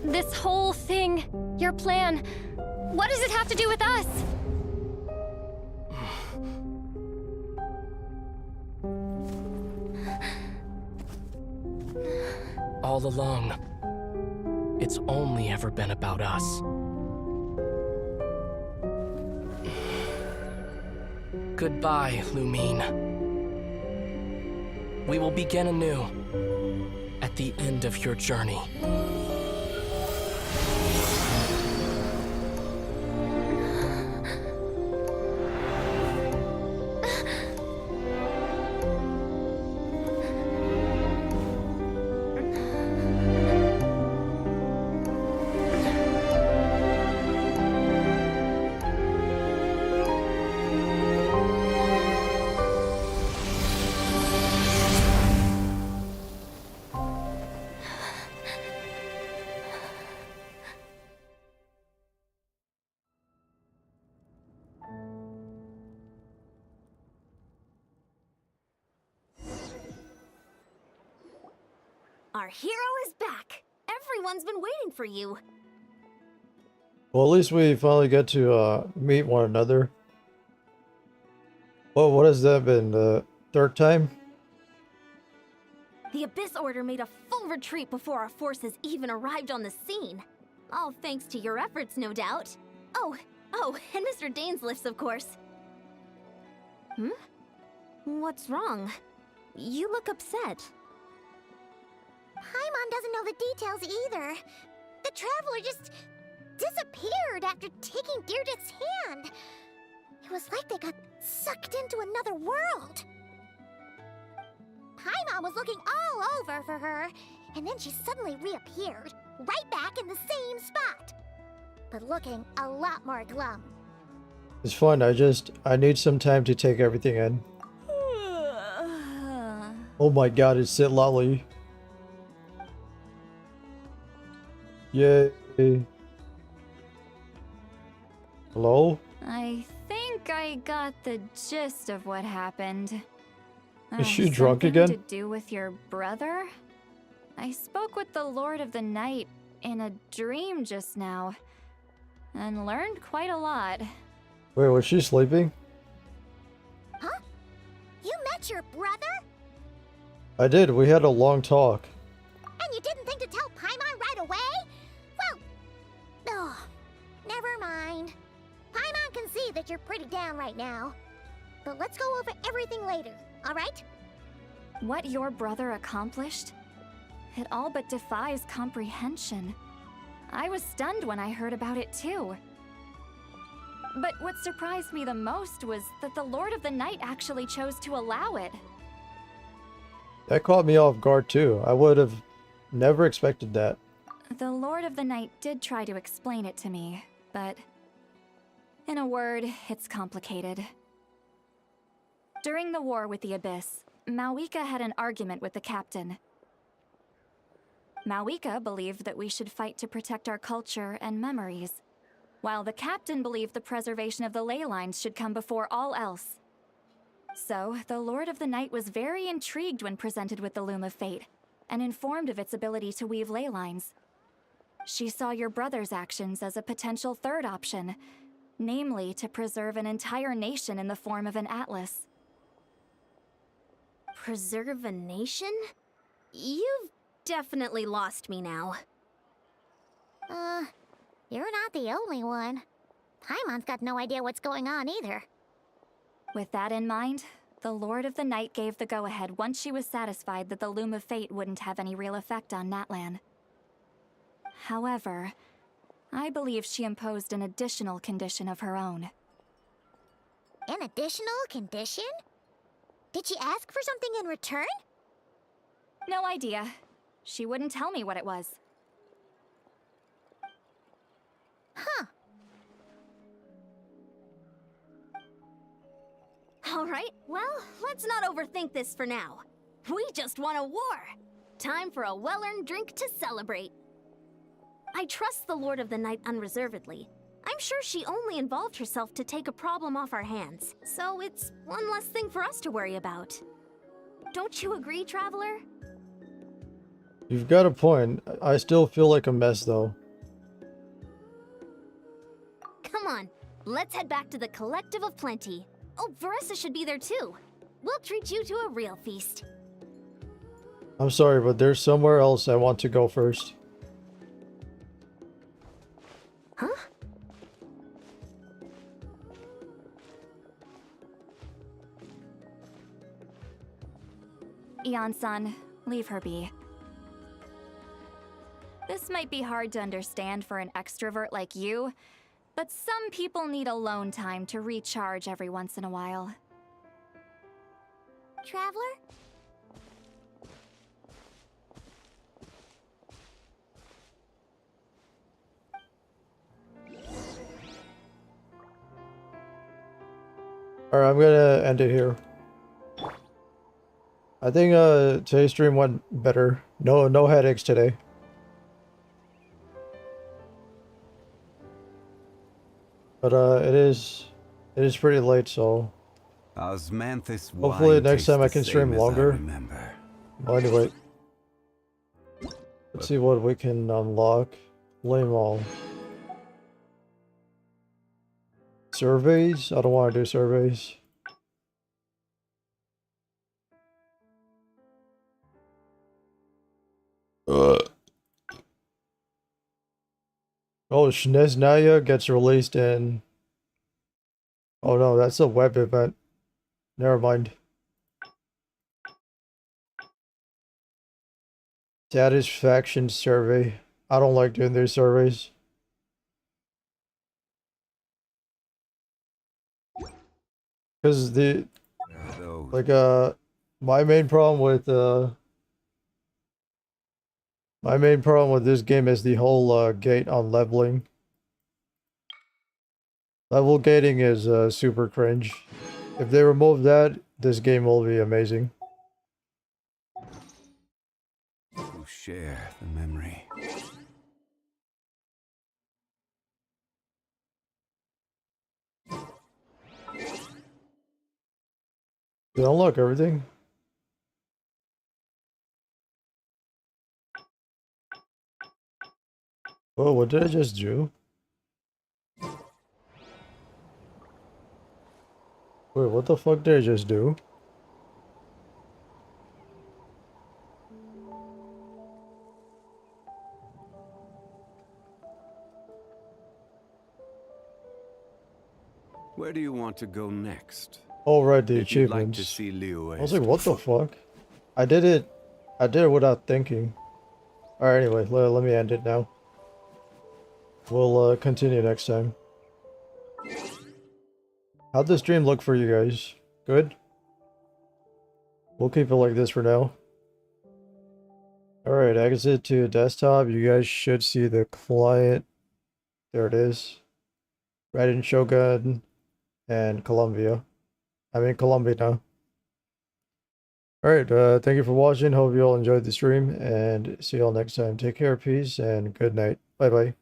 This whole thing, your plan, what does it have to do with us? All along, it's only ever been about us. Goodbye, Lumine. We will begin anew at the end of your journey. Our hero is back. Everyone's been waiting for you. Well, at least we finally get to meet one another. Well, what has that been? The third time? The Abyss Order made a full retreat before our forces even arrived on the scene. All thanks to your efforts, no doubt. Oh, and Mr. Dainsliff's, of course. What's wrong? You look upset. Paimon doesn't know the details either. The Traveler just disappeared after taking Deirdre's hand. It was like they got sucked into another world. Paimon was looking all over for her, and then she suddenly reappeared, right back in the same spot. But looking a lot more glum. It's fine, I need some time to take everything in. Oh my god, it's Sid Lolly. Yay. Hello? I think I got the gist of what happened. Is she drunk Something again? to do with your brother? I spoke with the Lord of the Night in a dream just now, and learned quite a lot. Wait, was she sleeping? Huh? You met your brother? I did. We had a long talk. And you didn't think to tell Paimon right away? Well, oh, never mind. Paimon can see that you're pretty down right now. But let's go over everything later, alright? What your brother accomplished? It all but defies comprehension. I was stunned when I heard about it too. But what surprised me the most was that the Lord of the Night actually chose to allow it. That caught me off guard too. I would have never expected that. The Lord of the Night did try to explain it to me, but in a word, it's complicated. During the war with the Abyss, Mawika had an argument with the captain. Mawika believed that we should fight to protect our culture and memories, while the captain believed the preservation of the ley lines should come before all else. So, the Lord of the Night was very intrigued when presented with the Loom of Fate, and informed of its ability to weave ley lines. She saw your brother's actions as a potential third option, namely to preserve an entire nation in the form of an atlas. Preserve a nation? You've definitely lost me now. You're not the only one. Paimon's got no idea what's going on either. With that in mind, the Lord of the Night gave the go-ahead once she was satisfied that the Loom of Fate wouldn't have any real effect on Natlan. However, I believe she imposed an additional condition of her own. An additional condition? Did she ask for something in return? No idea. She wouldn't tell me what it was. Huh. Alright, well, let's not overthink this for now. We just won a war! Time for a well-earned drink to celebrate. I trust the Lord of the Night unreservedly. I'm sure she only involved herself to take a problem off our hands, so it's one less thing for us to worry about. Don't you agree, Traveler? You've got a point. I still feel like a mess though. Come on, let's head back to the Collective of Plenty. Oh, Veressa should be there too. We'll treat you to a real feast. I'm sorry, but there's somewhere else I want to go first. Huh? Eon-san, leave her be. This might be hard to understand for an extrovert like you, but some people need alone time to recharge every once in a while. Traveler? Alright, I'm gonna end it here. I think today's stream went better. No headaches today. But it is pretty late, so Osmanthus hopefully wine next time I tastes can the stream same as I longer. remember. Well, anyway, let's see what we can unlock. Flame all. Surveys? I don't want to do surveys. Oh, Shneznaya gets released in... Oh no, that's a web event. Never mind. Satisfaction survey. I don't like doing these surveys. Because the... Those Like, my main problem with this game is the whole gate on leveling. Level gating is super cringe. If they remove that, this game will be amazing. who share the memory. Did I unlock everything? Oh, what did I just do? Wait, what the fuck did I just do? Where do you want to go next? Oh, right, the If you'd like achievements. to see Liu I was like, what the fuck? I did it without thinking. Alright, anyway, let me end it now. We'll continue next time. How'd the stream look for you guys? Good? We'll keep it like this for now. Alright, exit to desktop. You guys should see the client. There it is. Raiden Shogun and Columbia now. Alright, thank you for watching. Hope you all enjoyed the stream, and see you all next time. Take care, peace, and good night. Bye bye.